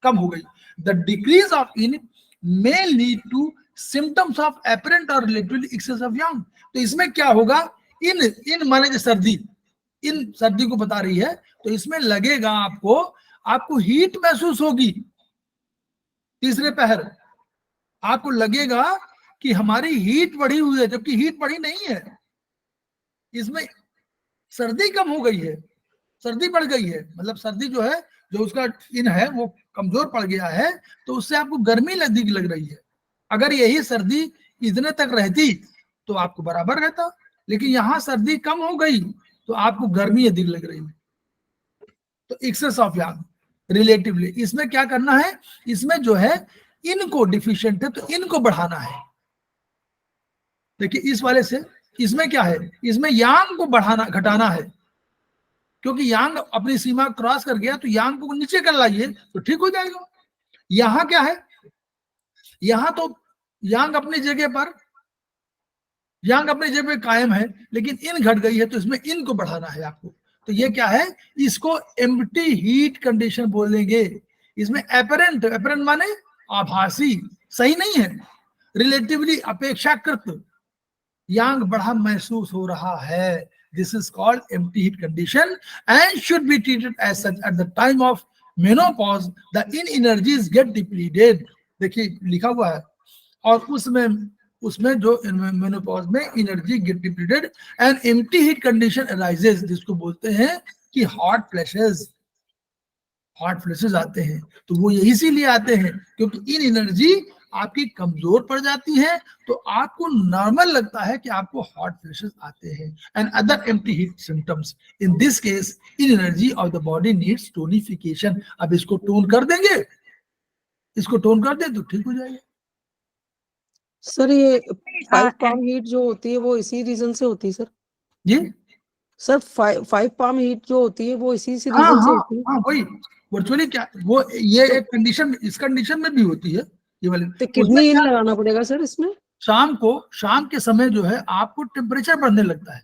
कम हो गई। The decrease of in may lead to symptoms of apparent or relatively excess of yang। तो इसमें क्या होगा, इन माने सर्दी, इन सर्दी को बता रही है, तो इसमें लगेगा आपको हीट महसूस होगी। तीसरे पहर आपको लगेगा कि हमारी हीट बढ़ी हुई है, जबकि हीट बढ़ी नहीं है, इसमें सर्दी कम हो गई है, सर्दी बढ़ गई है। मतलब सर्दी जो है, जो उसका इन है वो कमजोर पड़ गया है, तो उससे आपको गर्मी अधिक लग रही है। अगर यही सर्दी इतने तक रहती तो आपको बराबर रहता, लेकिन यहाँ सर्दी कम हो गई तो आपको गर्मी अधिक लग रही है। तो एक्सेस ऑफ यांग रिलेटिवली, इसमें क्या करना है, इसमें जो है इनको डिफिशिएंट है तो इनको बढ़ाना है। देखिए इस वाले से इसमें क्या है, इसमें यांग को बढ़ाना घटाना है, क्योंकि यांग अपनी सीमा क्रॉस कर गया, तो यांग को नीचे कर लाइए तो ठीक हो जाएगा। यहां क्या है, यहां तो यांग अपनी जगह कायम है, लेकिन इन घट गई है, तो इसमें इन को बढ़ाना है आपको। तो ये क्या है, इसको एम्प्टी हीट कंडीशन बोलेंगे। इसमें एपरेंट माने आभासी, सही नहीं है, रिलेटिवली अपेक्षाकृत यांग बढ़ा महसूस हो रहा है। This is called empty heat condition and should be treated as such at the time of menopause. The in energies get depleted. देखिए लिखा हुआ है, और उसमें जो मेनोपॉज में energy get depleted and empty heat condition arises, जिसको बोलते हैं कि हॉट फ्लैशेस आते हैं। तो वो यही इसीलिए आते हैं क्योंकि इन एनर्जी आपकी कमजोर पड़ जाती है, तो आपको नॉर्मल लगता है कि आपको हॉट फ्लैशेस आते हैं and other empty heat symptoms. In this case in energy of the body needs tonification. अब इसको टोन कर देंगे, इसको टोन कर दे तो ठीक हो जाएगा। सर ये 5 पाम हीट जो होती है वो इसी रीजन से होती है सर? जी सर 5 पाम हीट जो होती है वो इसी से रीजन से होती है? हाँ वही वर्चुअली क्या वो ये एक कंडीशन, इस कंडीशन में भी होती है ये वाले। तो कितनी इन लगाना पड़ेगा सर इसमें? शाम के समय जो है आपको टेम्परेचर बढ़ने लगता है,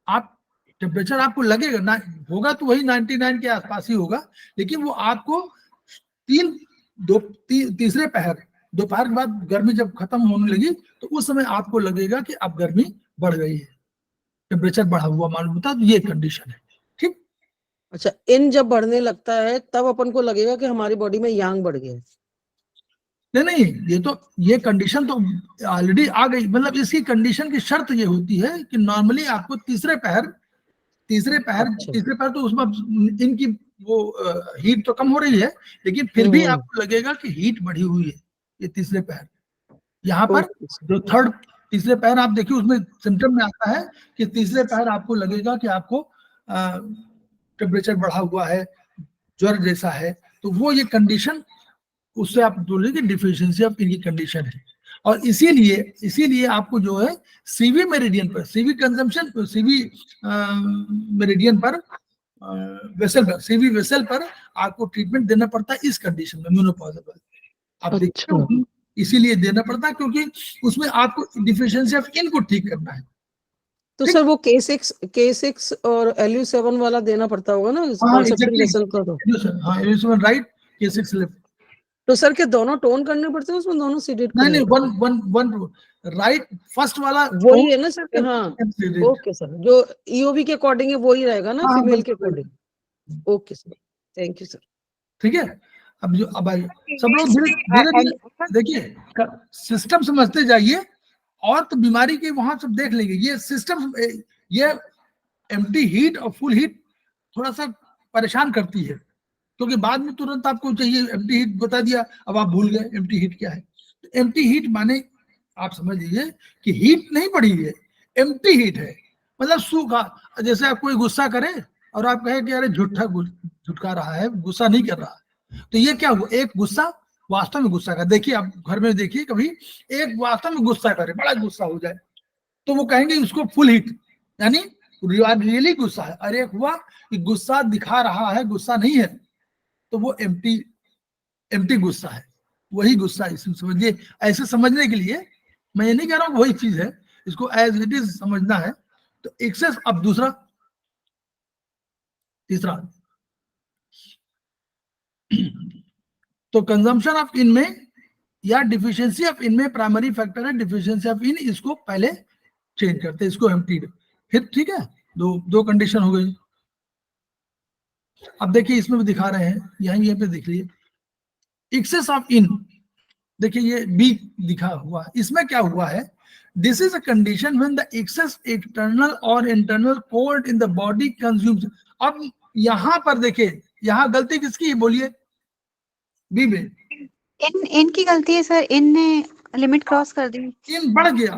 आप टेम्परेचर आपको लगेगा ना, होगा तो वही 99 के आसपास ही होगा, लेकिन वो आपको तीसरे पहर, दोपहर के बाद गर्मी जब खत्म होने लगी तो उस समय आपको लगेगा कि अब गर्मी बढ़ गई है, टेम्परेचर बढ़ा हुआ मालूम होता है, तो ये कंडीशन है। ठीक, अच्छा, इन जब बढ़ने लगता है तब अपन को लगेगा कि हमारी बॉडी में यांग बढ़ गया है। नहीं, ये कंडीशन तो ऑलरेडी आ गई, मतलब इसकी कंडीशन की शर्त ये होती है कि नॉर्मली आपको तीसरे पहर तो उसमें इनकी वो हीट तो कम हो रही है, लेकिन फिर भी आपको लगेगा कि हीट बढ़ी हुई है ये तीसरे पहर। यहाँ पर जो थर्ड तीसरे पहर आप देखिए उसमें सिम्टम में आता है कि तीसरे पहर आपको लगेगा कि आपको टेम्परेचर बढ़ा हुआ है, ज्वर जैसा है, तो वो ये कंडीशन, उससे आप बोलिए कि डिफिशियंसी ऑफ इनकी कंडीशन है। और इसीलिए आपको जो है सीवी मेरिडियन पर, सीवी कंजम्पशन, सीवी मेरिडियन पर, वेसल पर, सीवी वेसल पर आपको ट्रीटमेंट देना पड़ता है इस कंडीशन में, मेनोपॉज पर। आप देखिए इसीलिए देना पड़ता है क्योंकि उसमें आपको डिफिशियंसी ऑफ इन को ठीक करना है। तो सर वो K6 और LU7 वाला देना पड़ता होगा ना? हाँ, राइट, K6 लेफ्ट। तो सर के दोनों टोन करने पड़ते हैं उसमें, दोनों सीडेट? नहीं, वन राइट, फर्स्ट वाला वही है ना सर? हाँ, ओके सर, जो EOB के अकॉर्डिंग है वही रहेगा ना, फीमेल के according? Okay sir, thank you sir. ठीक है, अब सब लोग धीरे देखिए, सिस्टम समझते जाइए, और तो बीमारी के वहां सब देख लेंगे। ये सिस्टम, ये एम्प्टी हीट और फुल हीट थोड़ा सा परेशान करती है, क्योंकि बाद में तुरंत आपको चाहिए एम्प्टी हीट बता दिया, अब आप भूल गए एम्प्टी हीट क्या है। तो एम्प्टी हीट माने आप समझ लीजिए कि हीट नहीं बढ़ी है, एम्प्टी हीट है, मतलब सूखा। जैसे आप कोई गुस्सा करे और आप कहे कि अरे झुटका रहा है, गुस्सा नहीं कर रहा, तो ये क्या हुआ, एक गुस्सा वास्तव में गुस्सा का, देखिए आप घर में देखिए कभी, एक वास्तव में गुस्सा करे, बड़ा गुस्सा हो जाए, तो वो कहेंगे उसको फुल हीट, यानी रियली गुस्सा है। अरे एक हुआ कि गुस्सा दिखा रहा है, गुस्सा नहीं है, तो वो एम्प्टी गुस्सा है, वही गुस्सा। इसमें समझिए, ऐसे समझने के लिए मैं ये नहीं कह रहा हूँ वही चीज है, इसको एज इट इज समझना है। तो एक्सेस, अब तीसरा तो कंजम्पशन ऑफ इन में या डिफिशियंसी ऑफ इन में प्राइमरी फैक्टर है डिफिशियंसी ऑफ इन, इसको पहले चेंज करते हैं, इसको एम्प्टीड, फिर ठीक है, दो कंडीशन हो गई। अब देखिए इसमें भी दिखा रहे हैं, यहीं पे देख लिए एक्सेस ऑफ इन, देखिए ये बी दिखा हुआ, इसमें क्या हुआ है, this is a condition when the excess external और internal cold in the body consumes. अब यहां पर देखिए, यहां गलती किसकी है बोलिए, बी में। इनकी गलती है सर, इन ने लिमिट क्रॉस कर दी, इन बढ़ गया,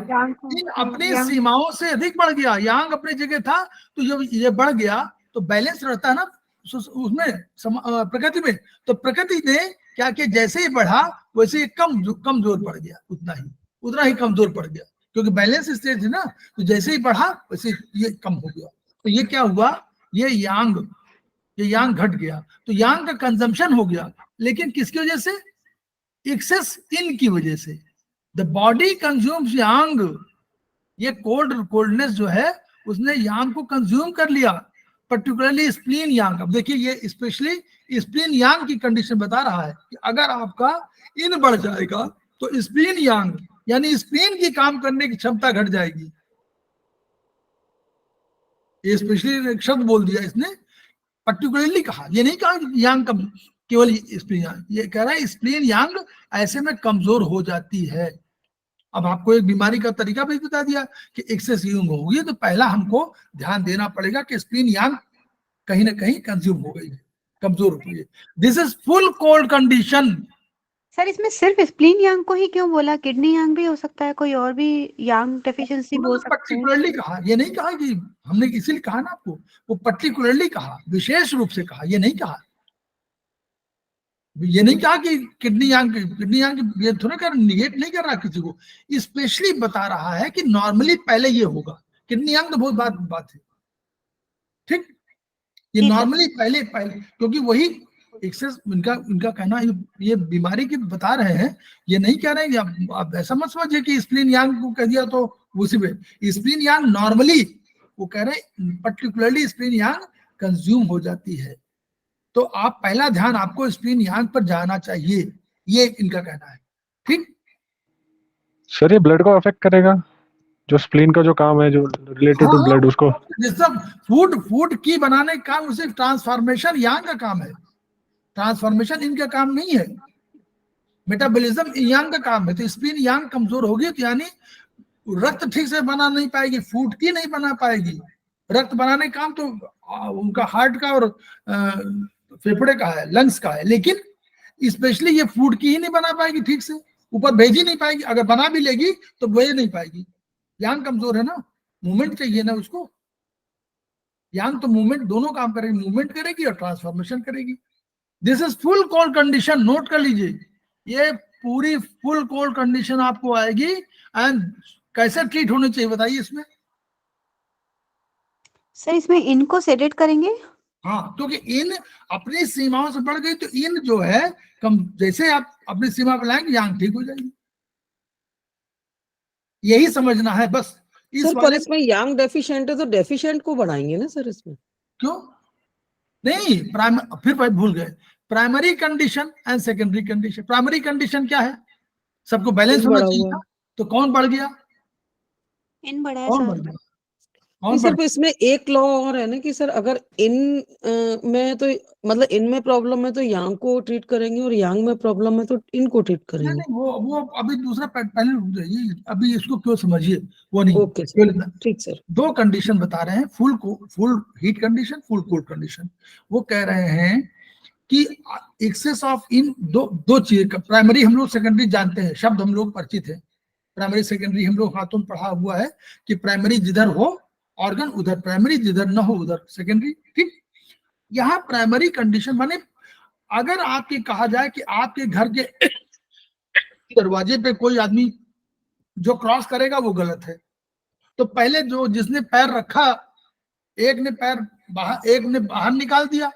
इन अपनी सीमाओं से अधिक बढ़ गया, यांग अपनी जगह था, तो जब ये बढ़ गया तो बैलेंस रहता है ना उसमें, प्रकृति में, तो प्रकृति ने क्या किया, जैसे ही बढ़ा वैसे ही कमजोर पड़ गया, उतना ही कमजोर पड़ गया, क्योंकि बैलेंस स्टेज है ना, तो जैसे ही बढ़ा वैसे ये कम हो गया। तो ये क्या हुआ, ये यांग घट गया, तो यांग का कंजम्पशन हो गया, लेकिन किसकी वजह से, एक्सेस इन की वजह से। द बॉडी कंज्यूम्स यांग, ये कोल्डनेस जो है उसने यांग को कंज्यूम कर लिया, पर्टिकुलरली स्प्लीन यांग। अब देखिए ये स्पेशली स्प्लीन यांग की कंडीशन बता रहा है कि अगर आपका इन बढ़ जाएगा तो स्प्लीन यांग, यानी स्प्लीन की काम करने की क्षमता घट जाएगी। ये स्पेशली एक शब्द बोल दिया इसने, पर्टिकुलरली कहा, ये नहीं कहा यांग कम, केवल स्प्लीन यांग, ये कह रहा है स्प्लीन यांग ऐसे में कमजोर हो जाती है। अब आपको एक बीमारी का तरीका भी बता दिया कि एक्सेस यांग होगी, तो पहला हमको ध्यान देना पड़ेगा कि स्प्लीन यांग कहीं ना कहीं कंज्यूम हो गई है, कमजोर हो गई है। This is full cold condition. Sir इसमें सिर्फ स्प्लीन यांग को ही क्यों बोला, किडनी यांग भी हो सकता है, कोई और भी यांग डेफिशिएंसी बोल सकते हैं। पर्टिकुलरली कहा, ये नहीं कहा कि हमने इसीलिए कहा ना आपको, वो पर्टिकुलरली कहा, विशेष रूप से कहा, ये नहीं कहा कि किडनी यांग ये थोड़ा कर निगेट नहीं कर रहा किसी को, स्पेशली बता रहा है कि नॉर्मली पहले ये होगा। किडनी यांग तो बहुत बात है, ठीक, ये नॉर्मली पहले क्योंकि वही एक्सेस, इनका कहना, ये बीमारी की बता रहे हैं, ये नहीं कह रहे हैं आप ऐसा मत समझिए कि स्प्लीन यांग को कह दिया तो उसी में, स्प्लीन यांग नॉर्मली वो कह रहे हैं पर्टिकुलरली स्प्लीन यांग कंज्यूम हो जाती है। तो आप पहला ध्यान आपको स्प्लीन यांग पर जाना चाहिए, ये इनका कहना है। ठीक, सर ये ब्लड को अफेक्ट करेगा, जो स्प्लीन का जो काम है जो रिलेटेड टू ब्लड उसको? जिस फूड की बनाने का काम, उसे ट्रांसफॉर्मेशन यांग का काम है, ट्रांसफॉर्मेशन इनका काम नहीं है, मेटाबॉलिज्म यांग का काम है। तो स्प्लीन यांग कमजोर होगी तो यानी रक्त ठीक से बना नहीं पाएगी, फूड की नहीं बना पाएगी। रक्त बनाने का काम तो उनका हार्ट का और फेफड़े का है, लंग्स का है, लेकिन स्पेशली ये फूड की ही नहीं बना पाएगी ठीक से, ऊपर भेज ही नहीं पाएगी। अगर बना भी लेगी तो भेज नहीं पाएगी, यांग कमजोर है ना, मूवमेंट चाहिए ना उसको। यांग तो मूवमेंट दोनों काम करेगी, मूवमेंट करेगी और ट्रांसफॉर्मेशन करेगी। This is full cold condition, note कर लीजिए, ये पूरी फुल कोल्ड कंडीशन आपको आएगी। एंड कैसे ट्रीट होनी चाहिए बताइए इसमें? सर इसमें इनको सेडेट करेंगे? हाँ, क्योंकि इन अपनी सीमाओं से बढ़ गई तो इन जो है कम, जैसे आप अपनी सीमा पर लाएंगे यांग ठीक हो जाएगी। यही समझना है बस। सर पर इसमें यांग डेफिशिएंट है तो डेफिशिएंट को बढ़ाएंगे ना सर इसमें? क्यों नहीं? फिर भाई भूल गए, primary condition and secondary condition. Primary condition क्या है? सबको बैलेंस होना चाहिए था, तो कौन बढ़ गया? इन बढ़ा है कौन सर। बढ़ गया? सर इसमें एक लॉ और है ना कि सर अगर इन में तो मतलब इनमें प्रॉब्लम है तो यांग को ट्रीट करेंगे और यांग में प्रॉब्लम है तो इनको ट्रीट करेंगे। नहीं, वो अभी दूसरा पहले रुक जाइए, अभी इसको क्यों समझिए वो नहीं। ओके सर, ठीक सर। दो कंडीशन बता रहे हैं, full heat condition, full cold condition. वो कह रहे हैं कि एक्सेस ऑफ इन दो चीज, प्राइमरी हम लोग, सेकेंडरी जानते हैं, शब्द हम लोग परिचित है। प्राइमरी सेकेंडरी हम लोग हाथों में पढ़ा हुआ है कि प्राइमरी जिधर हो ऑर्गन उधर प्राइमरी, जिधर न हो उधर सेकेंडरी। ठीक, यहाँ प्राइमरी कंडीशन माने अगर आपके कहा जाए कि आपके घर के दरवाजे पे कोई आदमी जो क्रॉस करेगा वो गलत है, तो पहले जो जिसने पैर रखा, एक ने पैर बाहर, एक ने बाहर निकाल दिया,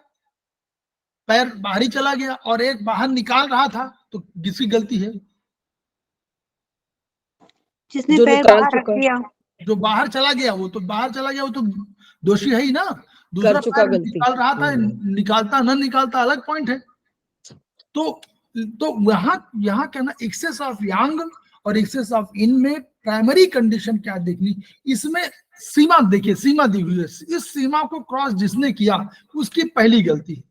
पैर बाहर ही चला गया, और एक बाहर निकाल रहा था, तो किसकी गलती है? जिसने पैर बाहर रख दिया। जो बाहर चला गया वो तो बाहर चला गया, वो तो दोषी है ही ना। दूसरा पैर निकाल रहा था, निकालता न निकालता अलग पॉइंट है। तो यहाँ कहना एक्सेस ऑफ यांग और एक्सेस ऑफ इन में प्राइमरी कंडीशन क्या देखनी, इसमें सीमा देखिए, सीमा दी हुई है, इस सीमा को क्रॉस जिसने किया उसकी पहली गलती है।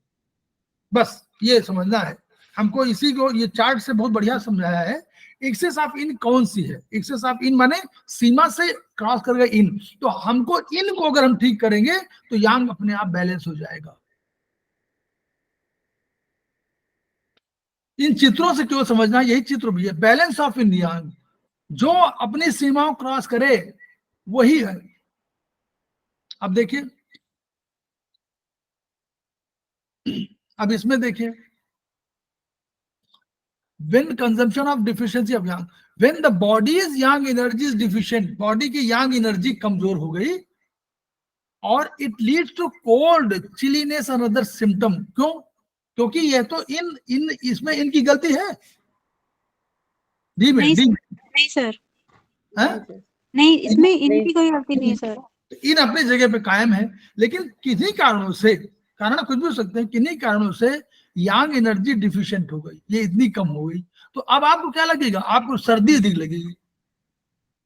बस ये समझना है हमको, इसी को ये चार्ट से बहुत बढ़िया समझाया है। एक्सेस ऑफ इन कौन सी है? एक्सेस ऑफ इन माने सीमा से क्रॉस कर गए इन, तो हमको इन को अगर हम ठीक करेंगे तो यांग अपने आप बैलेंस हो जाएगा। इन चित्रों से क्यों समझना, यही चित्र भी है, बैलेंस ऑफ इन यांग। जो अपनी सीमाओं क्रॉस करे वही है। अब देखिए, अब इसमें देखिए, when consumption of deficiency of yang, when the body's yang energy is deficient, body की yang एनर्जी कमजोर हो गई और it leads to cold chilliness and other symptom. क्यों? क्योंकि ये तो इन इसमें इनकी गलती है। डी में नहीं सर, नहीं इसमें इनकी कोई गलती नहीं है सर। इन अपनी जगह पे कायम है, लेकिन किन्हीं कारणों से, कारण कुछ भी हो सकते हैं, किन्हीं कारणों से यांग एनर्जी डिफिशिएंट हो गई, ये इतनी कम हो गई। तो अब आपको क्या लगेगा? आपको सर्दी अधिक लगेगी।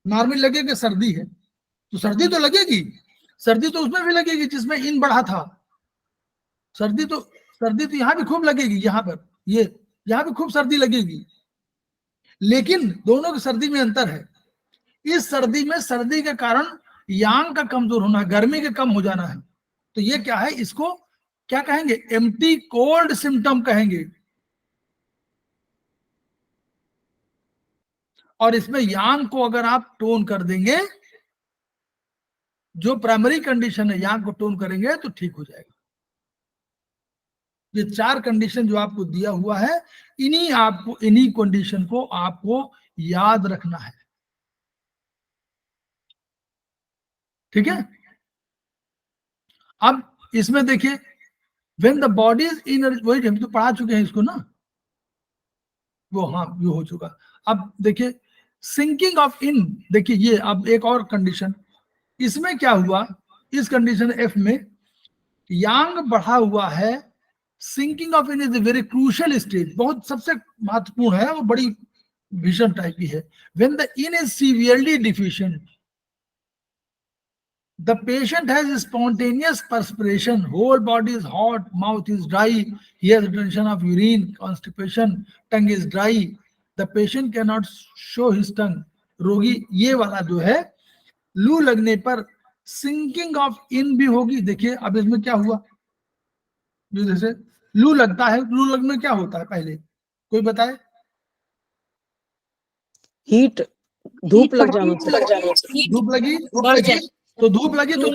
नॉर्मल लगेगा सर्दी है तो सर्दी तो लगेगी, सर्दी तो उसमें भी लगेगी जिसमें इन बढ़ा था। सर्दी तो यहाँ भी खूब लगेगी, यहाँ पर यहाँ भी खूब सर्दी लगेगी, लेकिन दोनों की सर्दी में अंतर है। इस सर्दी में सर्दी के कारण यांग का कमजोर होना, गर्मी के कम हो जाना है। तो ये क्या है? इसको क्या कहेंगे? एम्प्टी कोल्ड सिम्टम कहेंगे। और इसमें यांग को अगर आप टोन कर देंगे, जो प्राइमरी कंडीशन है यांग को टोन करेंगे तो ठीक हो जाएगा। ये चार कंडीशन जो आपको दिया हुआ है, इन्हीं कंडीशन को आपको याद रखना है। ठीक है? अब इसमें देखिए, when the body is in, वही हम तो पढ़ा चुके हैं इसको ना, वो हाँ ये हो चुका। अब देखिए सिंकिंग ऑफ इन, देखिए ये अब एक और कंडीशन, इसमें क्या हुआ? इस कंडीशन एफ में यांग बढ़ा हुआ है sinking of yin is a very crucial stage, बहुत सबसे महत्वपूर्ण है, वो बड़ी भीषण टाइप की है। When the in is severely deficient, the patient has spontaneous perspiration, whole body is hot, mouth is dry, he has retention of urine, constipation, tongue is dry, the patient cannot show his tongue। रोगी ये वाला जो है लू लगने पर sinking of इन भी होगी। देखिए अब इसमें क्या हुआ, जो जैसे लू लगता है, लू लगने में क्या होता है पहले कोई बताए? हीट, धूप लग जाना धूप लगी बढ़ जाती, तो धूप लगी तो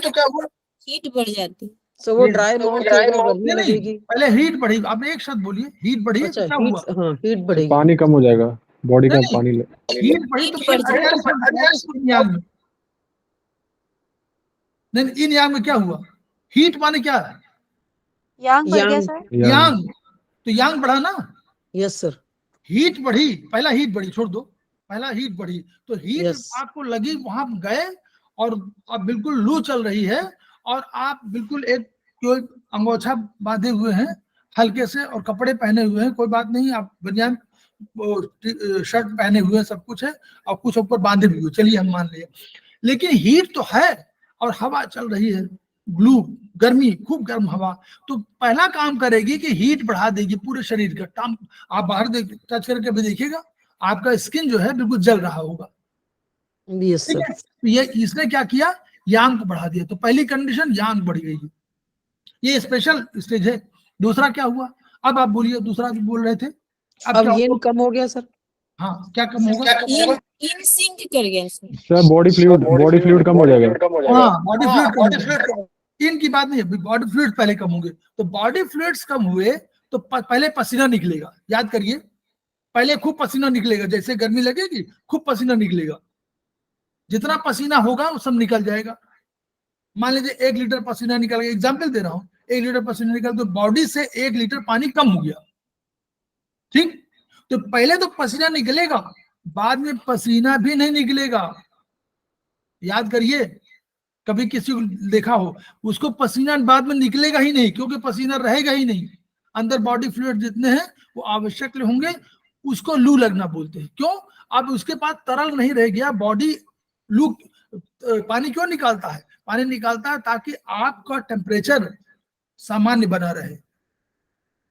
क्या हुआ? हीट बढ़ जाती। सो वो ड्राई माउथ गर्मी नहीं, लगेगी। पहले हीट बढ़ी, आप एक शब्द बोलिए, हीट बढ़ी अच्छा, तो क्या हुआ? हीट, हाँ हीट बढ़ेगी। पानी कम हो जाएगा, बॉडी का नहीं, पानी हीट बढ़ी तो हीट बढ़ इन यांग में क्या हुआ? हीट माने क्या है? यांग बढ़ गया यांग। सर। यांग, तो यांग बढ़ा ना, यस सर। हीट बढ़ी, पहला हीट बढ़ी, छोड़ दो, पहला हीट बढ़ी तो हीट Yes. आपको लगी, वहां गए और अब बिल्कुल लू चल रही है और आप बिल्कुल एक कोई अंगोछा बांधे हुए हैं हल्के से और कपड़े पहने हुए हैं, कोई बात नहीं, आप बनियान शर्ट पहने हुए हैं, सब कुछ है और कुछ ऊपर बांधे भी हुए, चलिए हम मान लिए, लेकिन हीट तो है और हवा चल रही है, ग्लू, गर्मी, खूब गर्म हवा, तो पहला काम करेगी कि हीट बढ़ा देगी पूरे शरीर का। टाम आप बाहर देख, टच करके भी देखिएगा, आपका स्किन जो है बिल्कुल जल रहा होगा, यस ठीक सर। है? तो ये इसने क्या किया, यांग को बढ़ा दिया, तो पहली कंडीशन यांग बढ़ गई, ये स्पेशल स्टेज है। दूसरा क्या हुआ, अब आप बोलिए, दूसरा जो बोल रहे थे, अब क्या ये हुआ? कम हो गया सर। हाँ, क्या कम होगा? इन सिंक कर गया सर। सर बॉडी फ्लूइड कम हो जाएगा। हाँ, बॉडी फ्लूइड, इनकी बात नहीं है, बॉडी फ्लूइड पहले कम होंगे, तो बॉडी फ्लूइड्स कम हुए तो पहले पसीना निकलेगा, याद करिए, पहले खूब पसीना निकलेगा, जैसे गर्मी लगेगी खूब पसीना निकलेगा, जितना पसीना होगा वो सब निकल जाएगा। मान लीजिए 1 लीटर पसीना निकल गया, एग्जाम्पल दे रहा हूं, 1 लीटर पसीना निकल तो बॉडी से 1 लीटर पानी कम हो गया, ठीक? तो पहले तो पसीना निकलेगा, बाद में पसीना भी नहीं निकलेगा, याद करिए, कभी किसी को देखा हो उसको पसीना बाद में निकलेगा ही नहीं, क्योंकि पसीना रहेगा ही नहीं, अंदर बॉडी फ्लूइड जितने हैं वो आवश्यक होंगे, उसको लू लगना बोलते हैं। क्यों? अब उसके पास तरल नहीं रह गया, बॉडी लू पानी क्यों निकालता है? पानी निकालता है ताकि आपका टेम्परेचर सामान्य बना रहे।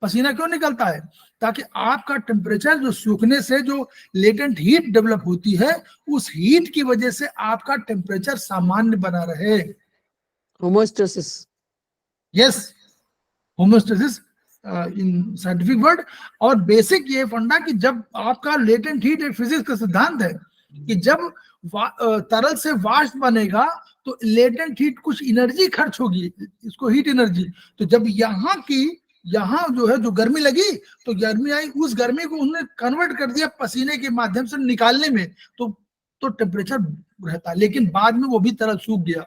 पसीना क्यों निकलता है? ताकि आपका टेम्परेचर जो सूखने से जो लेटेंट हीट डेवलप होती है, उस हीट की वजह से आपका टेम्परेचर सामान्य बना रहे। Homeostasis. Yes, homeostasis in scientific word. और बेसिक ये फंडा कि जब आपका लेटेंट हीट, एक फिजिक्स का सिद्धांत है कि जब तरल से वाष्प बनेगा तो लेटेंट हीट कुछ एनर्जी खर्च होगी, इसको हीट एनर्जी। तो जब यहाँ जो है जो गर्मी लगी तो गर्मी आई, उस गर्मी को उन्होंने कन्वर्ट कर दिया पसीने के माध्यम से निकालने में, तो टेम्परेचर रहता है, लेकिन बाद में वो भी तरल सूख गया।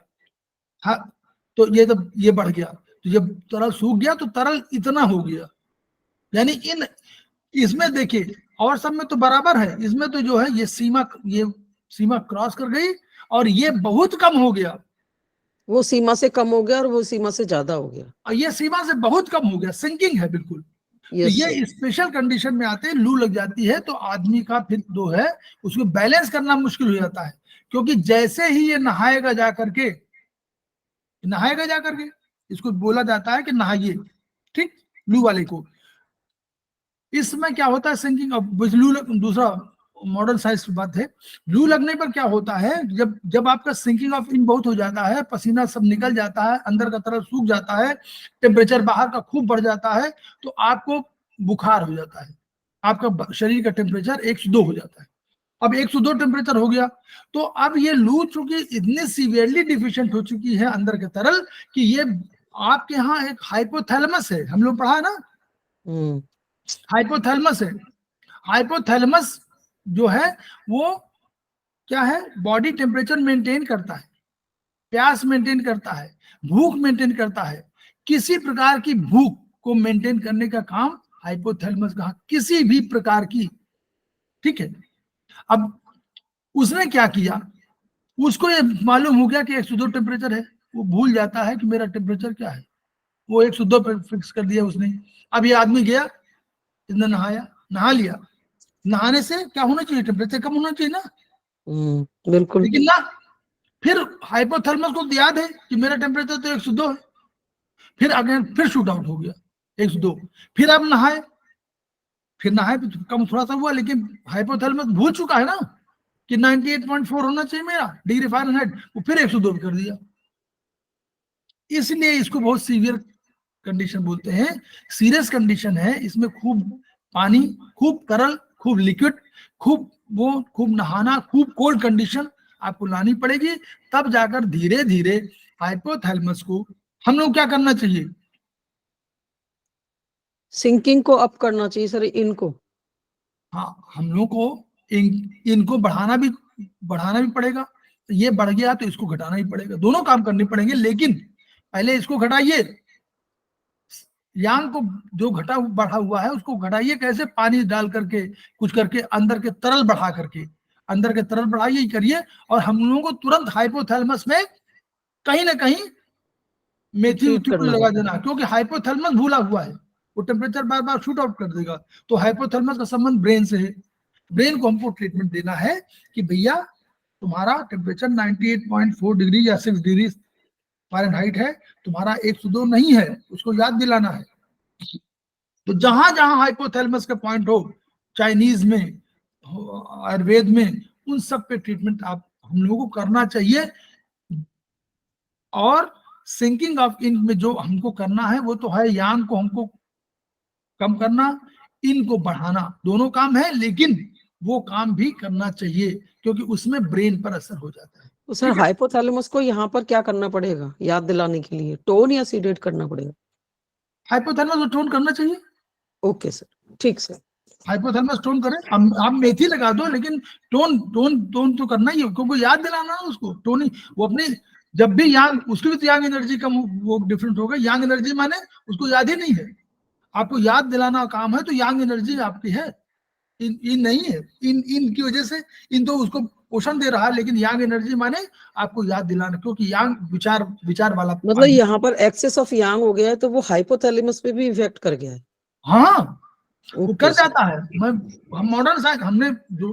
हाँ, तो ये बढ़ गया, तो जब तरल सूख गया तो तरल इतना हो गया, यानी इसमें देखिए, और सब में तो बराबर है, इसमें तो जो है ये सीमा क्रॉस कर गई और ये बहुत कम हो गया, वो सीमा से कम हो गया और वो सीमा से ज्यादा हो गया, और ये सीमा से बहुत कम हो गया, सिंकिंग है बिल्कुल। तो यस ये स्पेशल कंडीशन में आते हैं, लू लग जाती है तो आदमी का फिर जो है उसको बैलेंस करना मुश्किल हो जाता है, क्योंकि जैसे ही ये नहाएगा जा करके, इसको बोला जाता है कि नहाइए, ठीक, लू वाले को। इसमें क्या होता है, सिंकिंग ऑफ लू, दूसरा मॉडर्न साइंस की बात है, लू लगने पर क्या होता है, जब आपका सिंकिंग ऑफ इन बहुत हो जाता है, पसीना सब निकल जाता है, अंदर का तरफ सूख जाता है, टेम्परेचर बाहर का खूब बढ़ जाता है, तो आपको बुखार हो जाता है, आपका शरीर का टेम्परेचर 102 हो जाता है। अब 102 टेम्परेचर हो गया तो अब ये लू चूंकि इतनी सीवियरली डिफिशिएंट हो चुकी है अंदर के तरल कि ये आपके यहाँ एक हाइपोथैलेमस है, हम लोग पढ़ा है ना, हाइपोथैलेमस है। हाइपोथैलेमस जो है वो क्या है, बॉडी टेम्परेचर मेंटेन करता है, प्यास मेंटेन करता है, भूख मेंटेन करता है, किसी प्रकार की भूख को मेंटेन करने का काम हाइपोथैलेमस का, किसी भी प्रकार की, ठीक है। अब उसने क्या किया, उसको ये मालूम हो गया कि 102 टेम्परेचर है, वो भूल जाता है कि मेरा टेम्परेचर क्या है, वो 102 पे फिक्स कर दिया उसने। अब ये आदमी गया, इसने नहा लिया, नहाने से क्या होना चाहिए, टेम्परेचर कम होना चाहिए ना, बिल्कुल। लेकिन ना, फिर हाइपोथैलेमस को याद है कि मेरा टेम्परेचर तो 102 है, फिर अगेन फिर शूट आउट हो गया 102, फिर अब नहाए, तो कम थोड़ा सा हुआ, लेकिन हाइपोथैलेमस भूल चुका है ना कि 98.4 होना चाहिए मेरा डिग्री फ़ारेनहाइट, वो फिर 102 कर दिया। इसलिए इसको बहुत सीवियर कंडीशन बोलते हैं, सीरियस कंडीशन है। इसमें खूब पानी, खूब तरल, खूब लिक्विड, खूब नहाना, खूब कोल्ड कंडीशन आपको लानी पड़ेगी, तब जाकर धीरे धीरे हाइपोथैलेमस को हम लोग क्या करना चाहिए, सिंकिंग को अप करना चाहिए सर इनको। हाँ, हम लोग को इनको बढ़ाना भी पड़ेगा, ये बढ़ गया तो इसको घटाना ही पड़ेगा, दोनों काम करने पड़ेंगे, लेकिन पहले इसको घटाइए, यांग को जो बढ़ा हुआ है उसको घटाइए, कैसे, पानी डाल करके कुछ करके, अंदर के तरल बढ़ा करके, अंदर के तरल बढ़ाइए करिए, और हम लोगों को तुरंत हाइपोथैलेमस में कहीं ना कहीं मेथी को लगा देना, क्योंकि हाइपोथैलेमस भूला हुआ है, वो टेम्परेचर बार बार शूट आउट कर देगा। तो हाइपोथैलेमस का संबंध ब्रेन से है, ब्रेन को हमको ट्रीटमेंट देना है कि भैया तुम्हारा टेम्परेचर 98.4 डिग्री या 6 डिग्री फ़ारेनहाइट है, तुम्हारा 102 नहीं है, उसको याद दिलाना है। तो जहां जहां हाइपोथैलेमस का पॉइंट हो, चाइनीज में, आयुर्वेद में, उन सब पे ट्रीटमेंट आप हम लोगों को करना चाहिए। और सिंकिंग ऑफ इंक में जो हमको करना है वो तो है यांग को हमको कम करना, इन को बढ़ाना, दोनों काम है, लेकिन वो काम भी करना चाहिए क्योंकि उसमें ब्रेन पर असर हो जाता है। तो सर हाइपोथैलेमस को यहाँ पर क्या करना पड़ेगा याद दिलाने के लिए, टोन या सीडेट करना पड़ेगा? हाइपोथैलेमस को टोन करना चाहिए। ओके सर, ठीक सर। हाइपोथैलेमस टोन करें, आप मेथी लगा दो, लेकिन टोन तो करना ही है, क्योंकि याद दिलाना है उसको, टोन ही वो अपनी, जब भी यांग, उसकी भी तो यांग एनर्जी कम, वो डिफरेंट होगा, यांग एनर्जी माने उसको याद ही नहीं है, आपको याद दिलाना काम है, तो यांग एनर्जी आपकी है, इन नहीं है, इन की वजह से, इन तो उसको पोषण दे रहा है, लेकिन यांग एनर्जी माने आपको याद दिलाना, क्योंकि यांग विचार वाला, मतलब यहाँ पर एक्सेस ऑफ यांग हो गया है तो वो हाइपोथैलेमस पे भी इफेक्ट कर गया है। हाँ, वो कर जाता है। हम मॉडर्न साइंस, हमने जो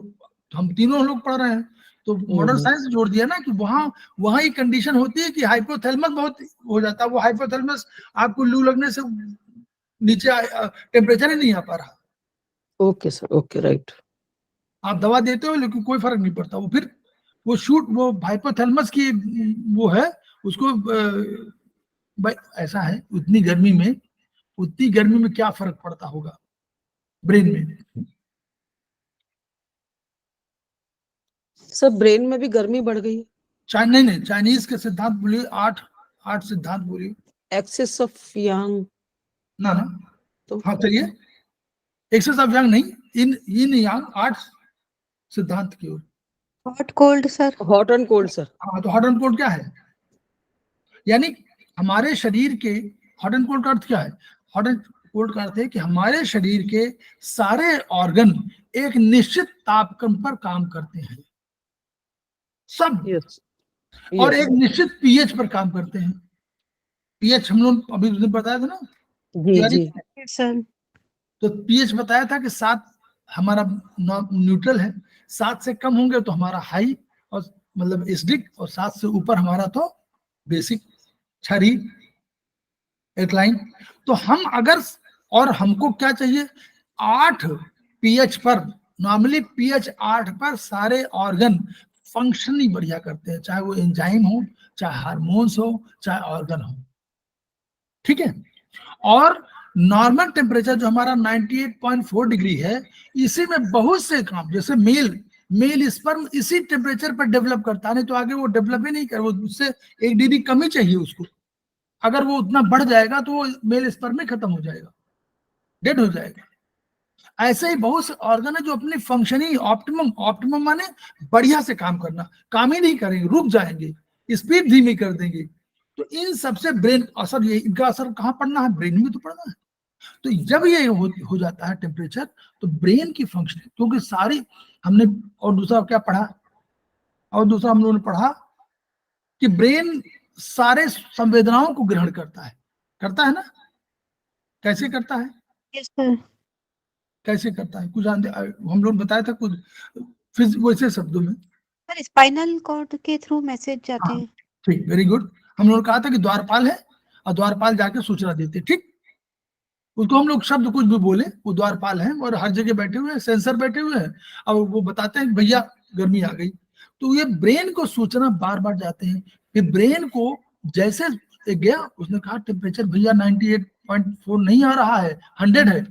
हम तीनों लोग पढ़ रहे हैं, तो मॉडर्न साइंस जोड़ दिया ना कि वहां ये कंडीशन होती है कि हाइपोथैलेमस बहुत हो जाता है, वो हाइपोथैलेमस आपको लू लगने से नीचे टेम्परेचर ही नहीं आ पा रहा। Okay sir, okay, right. आप दवा देते हो लेकिन कोई फर्क नहीं पड़ता, वो फिर वो हाइपोथैलेमस की वो है, उसको भाई ऐसा है, उतनी गर्मी में क्या फर्क पड़ता होगा ब्रेन में। सर ब्रेन में भी गर्मी बढ़ गई है? नहीं, चाइनीज के सिद्धांत बोलिए, 8 सिद्धांत बोलिए। एक्सेस ऑफ यांग ना तो हाँ चलिए, एक्सेस ऑफ यांग नहीं, इन यांग 8 सिद्धांत की ओर। Hot cold sir, hot and cold sir. हाँ, तो हॉट एंड कोल्ड क्या है, यानी हमारे शरीर के, हॉट एंड कोल्ड का अर्थ क्या है, हॉट एंड कोल्ड का अर्थ है कि हमारे शरीर के सारे ऑर्गन एक निश्चित तापक्रम पर काम करते हैं सब, यस, और एक निश्चित पीएच पर काम करते हैं। पीएच हम लोग अभी उस दिन बताया था ना, जी सर। तो पीएच बताया था कि 7 हमारा न्यूट्रल है, 7 से कम होंगे तो हमारा हाई, और मतलब एसिडिक, और 7 से ऊपर हमारा तो बेसिक, क्षारीय, एल्कलाइन। तो हम अगर, और हमको क्या चाहिए, 8 पीएच पर, नॉर्मली पीएच 8 पर सारे ऑर्गन फंक्शन ही बढ़िया करते हैं, चाहे वो एंजाइम हो, चाहे हार्मोन्स हो, चाहे ऑर्गन हो, ठीक है। और नॉर्मल टेम्परेचर जो हमारा 98.4 डिग्री है, इसी में बहुत से काम, जैसे मेल स्पर्म इसी टेम्परेचर पर डेवलप करता है, नहीं तो आगे वो डेवलप ही नहीं कर, वो उससे 1 डिग्री कम ही चाहिए उसको, अगर वो उतना बढ़ जाएगा तो वो मेल स्पर्म में खत्म हो जाएगा, डेड हो जाएगा। ऐसे ही बहुत से ऑर्गन है जो अपनी फंक्शनिंग ऑप्टिमम माने बढ़िया से काम करना, काम ही नहीं करेंगे, रुक जाएंगे, स्पीड धीमी कर देंगे। तो इन सबसे ब्रेन असर, ये इनका असर कहाँ पड़ना है, ब्रेन में तो पड़ना है। तो जब ये हो जाता है टेम्परेचर, तो ब्रेन की फंक्शनिंग, क्योंकि सारी हमने, और दूसरा क्या पढ़ा, और दूसरा हम लोगों ने पढ़ा कि ब्रेन सारे संवेदनाओं को ग्रहण करता है, करता है ना? कैसे करता है? Yes sir. कैसे करता है? कुछ हम लोग बताया था कुछ वैसे शब्दों में। सर स्पाइनल कॉर्ड के थ्रू मैसेज जाते हाँ, हैं। ठीक, वेरी गुड। हम लोग ने कहा था कि द्वारपाल है और द्वारपाल जाके सूचना देते, ठीक। उसको हम लोग शब्द कुछ भी बोले, वो द्वारपाल है और हर जगह बैठे हुए हैं, सेंसर बैठे हुए हैं और वो बताते हैं भैया गर्मी आ गई। तो ये ब्रेन को सूचना बार बार जाते हैं। फिर ब्रेन को जैसे एक गया, उसने कहा टेम्परेचर भैया 98.4 नहीं आ रहा है, 100 है।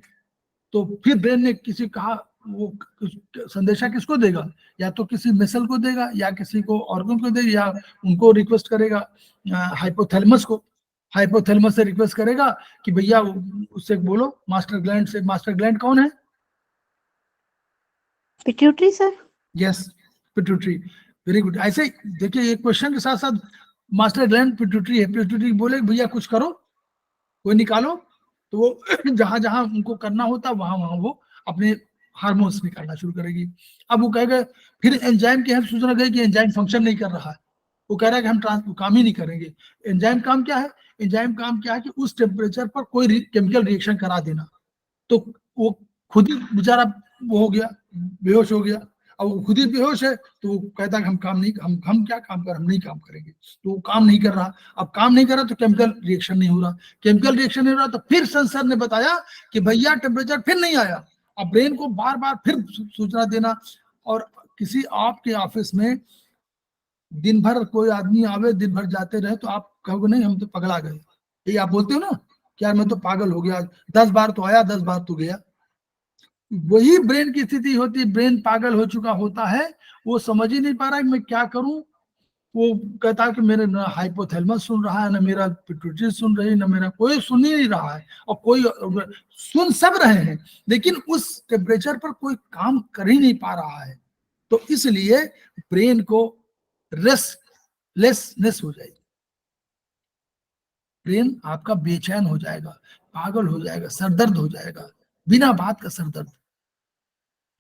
तो फिर ब्रेन ने किसी कहा, वो संदेशा किसको देगा? या तो किसी मसल को देगा, या किसी को ऑर्गन को देगा, या उनको रिक्वेस्ट करेगा हाइपोथैलेमस को। हाइपोथैलेमस से रिक्वेस्ट करेगा कि भैया उससे बोलो मास्टर ग्लैंड से। मास्टर ग्लैंड कौन है? Pituitary sir. Yes, pituitary, very good. ऐसे ही देखिए, एक क्वेश्चन के साथ साथ मास्टर ग्लैंड पिट्यूटरी है। पिट्यूटरी बोले भैया कुछ करो, कोई निकालो, तो वो जहां जहां उनको करना होता वहां वहां वो अपने हार्मोन्स निकालना शुरू करेगी। अब वो कहेगा, फिर एंजाइम की हेल्प सूचना गई कि एंजाइम फंक्शन नहीं कर रहा है। वो कह रहा है कि हम काम ही नहीं करेंगे। एंजाइम काम क्या है? एंजाइम काम क्या है कि उस टेम्परेचर पर कोई केमिकल रिएक्शन करा देना। तो वो खुद ही बेचारा वो हो गया, बेहोश हो गया। अब वो खुद ही बेहोश है तो वो कहता है कि हम काम नहीं, हम क्या काम कर, हम नहीं काम करेंगे। तो वो काम नहीं कर रहा। अब काम नहीं कर रहा तो केमिकल रिएक्शन नहीं हो रहा। केमिकल रिएक्शन नहीं हो रहा तो फिर सेंसर ने बताया कि भैया टेम्परेचर फिर नहीं आया। अब ब्रेन को बार बार फिर सूचना देना। और किसी आपके ऑफिस में दिन भर कोई आदमी आवे, दिन भर जाते रहे, तो आप कहोगे नहीं हम तो पगला गए। ये आप बोलते हो ना कि यार मैं तो पागल हो गया, 10 बार तो आया, 10 बार तो गया। वही ब्रेन की स्थिति होती है। ब्रेन पागल हो चुका होता है, वो समझ ही नहीं पा रहा है कि मैं क्या करूं। वो कहता है कि मेरे ना हाइपोथैलेमस सुन रहा है, ना मेरा पिट्यूटरी सुन रही, ना मेरा कोई सुन ही नहीं रहा है। और कोई सुन सब रहे हैं, लेकिन उस टेम्परेचर पर कोई काम कर ही नहीं पा रहा है। तो इसलिए ब्रेन को रेस्टलेसनेस हो जाएगी। ब्रेन आपका बेचैन हो जाएगा, पागल हो जाएगा, सरदर्द हो जाएगा, बिना बात का सरदर्द।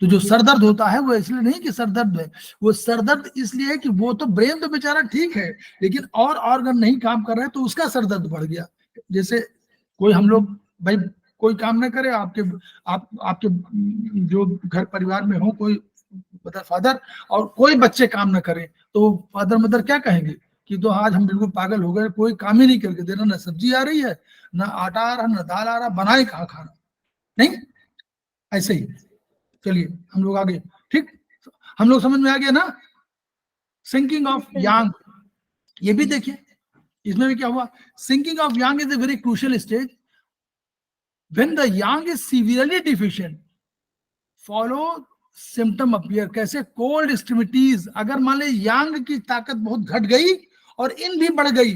तो जो सरदर्द होता है वो इसलिए नहीं कि सरदर्द है, वो सरदर्द इसलिए है कि वो तो ब्रेन तो बेचारा ठीक है, लेकिन और ऑर्गन नहीं काम कर रहे हैं तो उसका सरदर्द बढ़ गया। जैसे कोई हम लोग भाई कोई काम ना करे, आपके जो घर परिवार में हो कोई मदर फादर, और कोई बच्चे काम ना करे, तो फादर मदर क्या कहेंगे कि तो आज हम बिल्कुल पागल हो गए, कोई काम ही नहीं करके दे रहा, ना सब्जी आ रही है, ना आटा आ रहा, ना दाल आ रहा, बनाए कहाँ खाना। नहीं, ऐसे ही। चलिए हम लोग आगे, ठीक। हम लोग समझ में आ गया ना? सिंकिंग ऑफ यांग, ये भी देखिए इसमें भी क्या हुआ। Sinking of yang is a very crucial stage when the yang is severely deficient follow symptom appear. कैसे? Cold extremities. अगर मान ली यांग की ताकत बहुत घट गई और इन भी बढ़ गई,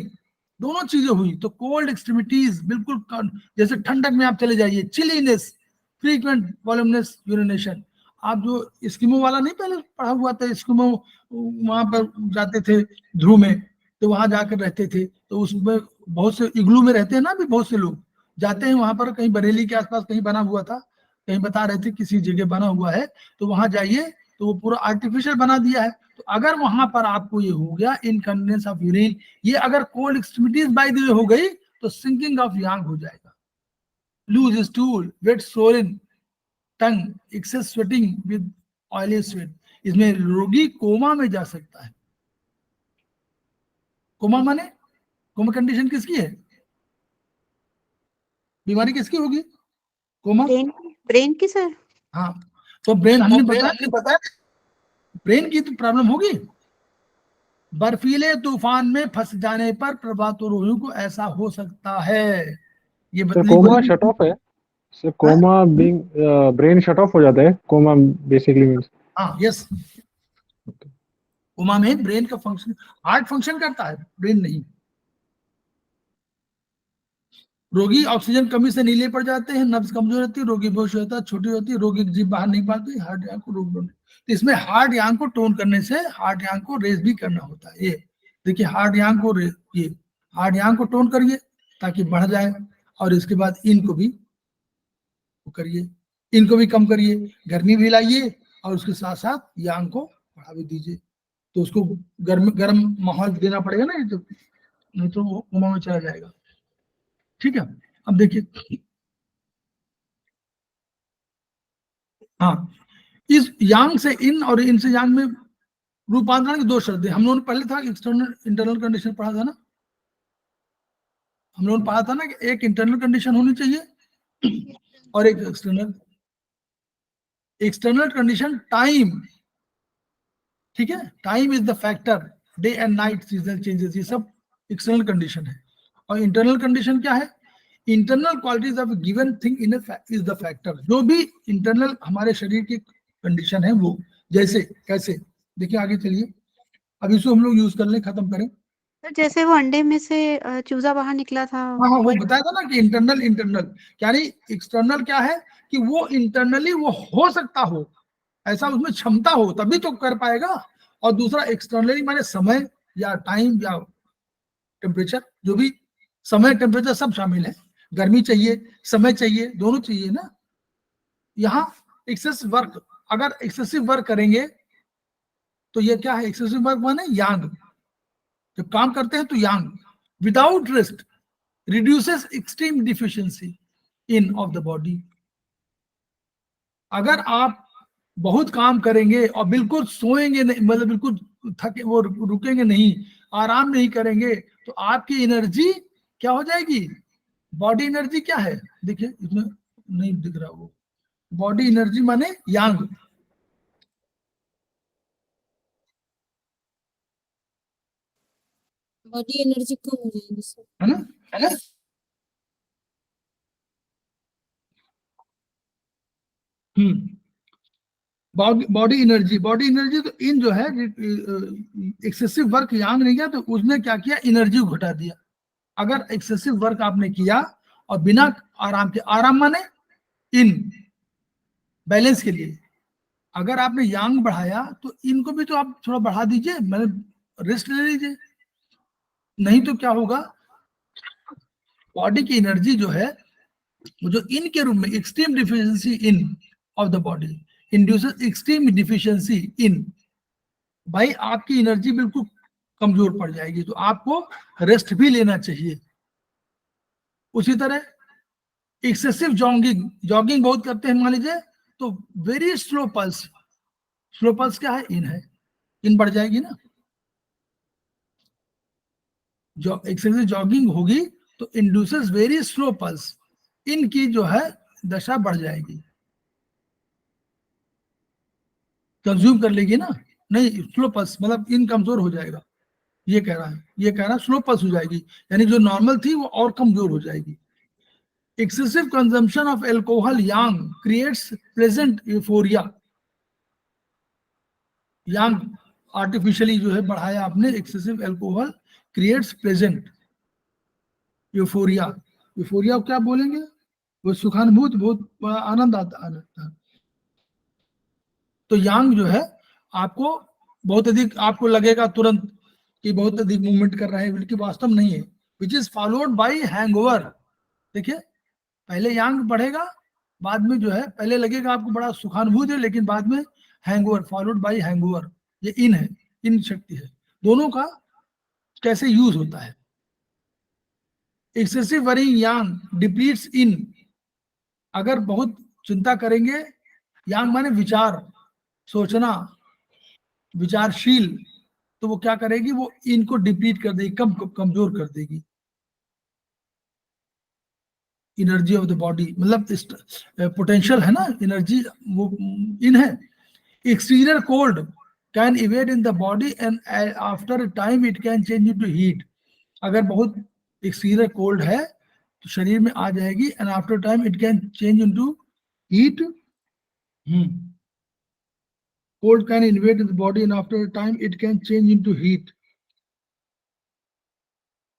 दोनों चीजें हुई, तो कोल्ड एक्सट्रीमिटीज बिल्कुल, जैसे ठंडक में आप चले जाइए, चिलीनेस, फ्रीक्वेंट वॉल्यूमिनस यूरिनेशन। आप जो स्कीमो वाला नहीं पहले पढ़ा हुआ था, स्कीमो वहां पर जाते थे ध्रुव में, तो वहां जाकर रहते थे, तो उसमें बहुत से इग्लू में रहते हैं ना, भी बहुत से लोग जाते हैं वहां पर। कहीं बरेली के आसपास कहीं बना हुआ था, कहीं बता रहे थे किसी जगह बना हुआ है, तो वहां जाइए, तो वो पूरा आर्टिफिशियल बना दिया है। तो अगर वहां पर आपको ये हो गया इनकन्वीनियंस ऑफ यूरिन, ये अगर cold extremities by the way हो गई, तो सिंकिंग ऑफ यांग हो जाएगा। Loose stool, wet swollen tongue, excess sweating with oily sweat, इसमें रोगी कोमा में जा सकता है। कोमा माने, कोमा कंडीशन किसकी है? बीमारी किसकी होगी? कोमा, ब्रेन की सर। हाँ। तो ब्रेन हमने बताया ब्रेन की तो प्रॉब्लम होगी। बर्फीले तूफान में फंस जाने पर प्रभातोरोहियों को ऐसा हो सकता है। ये सर बदली कोमा शट ऑफ है sir, coma being brain shut off हो जाता है। कोमा बेसिकली मींस, हाँ, यस, कोमा में ब्रेन का फंक्शन, हार्ट फंक्शन करता है, ब्रेन नहीं। रोगी ऑक्सीजन कमी से नीले पड़ जाते हैं, नब्ज कमजोर होती है, रोगी बेहोश होता है, छोटी होती है, रोगी की जीभ बाहर नहीं पाती, हार्ट यांग को रोक। तो इसमें हार्ट यांग को टोन करने से हार्ट यांग को रेज भी करना होता है। ये देखिए, हार्ट यांग को ये हार्ट यांग को टोन करिए ताकि बढ़ जाए, और इसके बाद इनको भी करिए, इनको भी कम करिए, गर्मी भी लाइए, और उसके साथ साथ यांग को बढ़ा भी दीजिए। तो उसको गर्म गर्म माहौल देना पड़ेगा ना, नहीं तो वो कोमा में चला जाएगा। ठीक है, अब देखिए, हाँ, इस यांग से इन और इन से यांग में रूपांतरण की 2 शर्तें, हम लोगों ने पहले था एक्सटर्नल इंटरनल कंडीशन पढ़ा था ना, हम लोगों ने पढ़ा था ना कि एक इंटरनल कंडीशन होनी चाहिए और एक एक्सटर्नल। एक्सटर्नल कंडीशन टाइम, ठीक है, time is the factor, day and night seasonal changes, ये सब एक्सटर्नल कंडीशन है। और इंटरनल कंडीशन क्या है? Internal qualities of given thing in is the factor, जो भी इंटरनल हमारे शरीर की कंडीशन है वो, जैसे कैसे, देखिए आगे चलिए, अब इसको हम लोग यूज कर लें, खत्म करें। तो जैसे वो अंडे में से चूजा बाहर निकला था, हाँ हाँ, वो बताया था ना कि इंटरनल इंटरनल, यानी एक्सटर्नल क्या है कि वो इंटरनली वो हो सकता हो, ऐसा उसमें क्षमता हो तभी तो कर पाएगा। और दूसरा एक्सटर्नली माने समय या टाइम या टेम्परेचर, जो भी समय टेम्परेचर सब शामिल है, गर्मी चाहिए, समय चाहिए, दोनों चाहिए ना। यहाँ एक्सेस वर्क, अगर एक्सेसिव वर्क करेंगे तो ये क्या है? एक्सेसिव वर्क माने यांग, जब काम करते हैं तो yang, without rest reduces extreme deficiency yin of the body. अगर आप बहुत काम करेंगे और बिल्कुल सोएंगे नहीं, मतलब बिल्कुल थके, वो रुकेंगे नहीं, आराम नहीं करेंगे, तो आपकी एनर्जी क्या हो जाएगी? बॉडी एनर्जी क्या है? देखिए इसमें नहीं दिख रहा, वो बॉडी एनर्जी माने यांग, बॉडी एनर्जी कम हो जाएगी सर। है ना, है ना। बॉडी एनर्जी, बॉडी एनर्जी, तो इन जो है एक्सेसिव वर्क यांग नहीं किया तो उसने क्या किया? एनर्जी को घटा दिया। अगर एक्सेसिव वर्क आपने किया और बिना आराम के, आराम माने इन बैलेंस के लिए, अगर आपने यांग बढ़ाया तो इनको भी तो आप थोड़ा बढ़ा दीजिए, मतलब रेस्ट ले लीजिए, नहीं तो क्या होगा? बॉडी की एनर्जी जो है वो जो इन के रूप में, extreme deficiency yin of the body induces extreme deficiency इन, भाई आपकी एनर्जी बिल्कुल कमजोर पड़ जाएगी, तो आपको रेस्ट भी लेना चाहिए। उसी तरह एक्सेसिव जॉगिंग, जॉगिंग बहुत करते हैं मान लीजिए, तो very slow pulse, slow pulse क्या है? इन है, इन बढ़ जाएगी ना। जो एक्सेसिव जॉगिंग होगी तो इंड्यूसेस वेरी स्लो पल्स, इनकी जो है दशा बढ़ जाएगी, कंज्यूम कर लेगी ना, नहीं स्लो पल्स मतलब इन कमजोर हो जाएगा, ये कह रहा है, ये कह रहा है स्लो पल्स हो जाएगी, यानी जो नॉर्मल थी वो और कमजोर हो जाएगी। Excessive consumption of alcohol Yang creates pleasant euphoria, Yang artificially जो है बढ़ाया आपने, excessive alcohol creates pleasant euphoria, euphoria क्या बोलेंगे? वो सुखानुभूति, बहुत आनंद आता है। तो यांग जो है आपको बहुत अधिक, आपको लगेगा तुरंत कि बहुत अधिक मूवमेंट कर रहे हैं, बल्कि वास्तव में नहीं है, which is followed by hangover. देखिए पहले यांग बढ़ेगा, बाद में जो है पहले लगेगा आपको बड़ा सुखानुभूति है, लेकिन बाद में हैंगओवर, फॉलोड बाय हैंगओवर, ये इन है, इन शक्ति है। दोनों का कैसे यूज होता है? एक्सेसिव वरीइंग यांग डिप्लीट्स इन, अगर बहुत चिंता करेंगे, यांग माने विचार, सोचना, विचारशील, तो वो क्या करेगी? वो इनको डिप्लीट कर देगी, कमजोर कर देगी। एनर्जी ऑफ द बॉडी मतलब पोटेंशियल है ना, एनर्जी वो इन है। Exterior cold can evade in the body and after time it can change into heat, अगर बहुत एक्सटीरियर कोल्ड है तो शरीर में आ जाएगी, and after time it can change into heat. Cold can invade the body and after a time it can change into heat.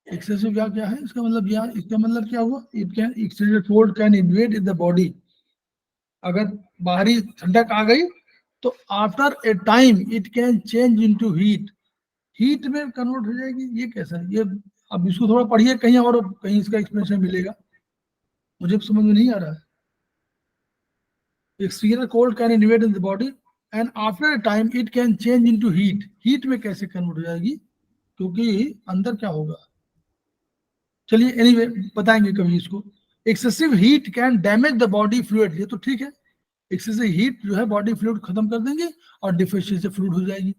Excessive क्या है इसका मतलब? इसका मतलब क्या हुआ? It can, excessive cold can invade the body. अगर बाहरी ठंडक आ गई तो after a time it can change into heat, heat में कन्वर्ट हो जाएगी। ये कैसा है? ये अब इसको थोड़ा पढ़िए कहीं और, कहीं इसका एक्सप्लेनेशन मिलेगा, मुझे समझ में नहीं आ रहा है। Exterior cold can invade in the body and after a time it can change into heat. Heat में कैसे कन्वर्ट हो जाएगी? क्योंकि अंदर क्या होगा? चलिए एनीवे बताएंगे कभी इसको। Excessive heat can damage the body fluid, ये तो ठीक है, एक्सेसिव हीट जो है बॉडी फ्लूइड खत्म कर देंगे और डिफिशियंसी फ्लूइड हो जाएगी।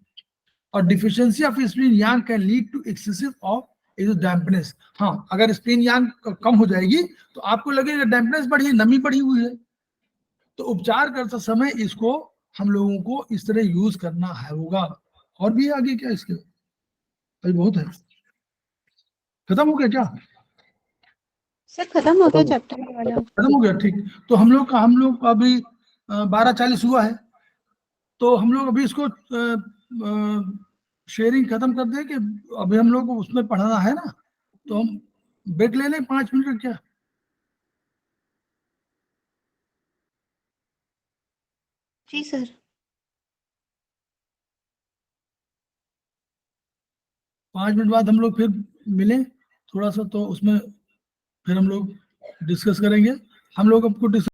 और deficiency of spleen yang can lead to excessive of dampness. हाँ, अगर स्प्लीन यांग कम हो जाएगी तो आपको लगेगा डैम्पनेस बढ़ी है, नमी बढ़ी हुई है। तो उपचार करते समय इसको हम लोगों को इस तरह यूज करना है होगा। और भी आगे क्या इसके भाई, बहुत है। खत्म हो गया क्या? सर खत्म हो गया चैप्टर वाला। खत्म हो गया, ठीक। तो हम लोग अभी 12:40 हुआ है, तो हम लोग अभी इसको शेयरिंग खत्म कर दें कि अभी हम लोग को उसमें पढ़ाना है ना, तो हम ब्रेक ले लें 5 मिनट का क्या? जी सर। 5 मिनट बाद हम लोग फिर मिलें थोड़ा सा, तो उसमें फिर हम लोग डिस्कस करेंगे। हम लोग आपको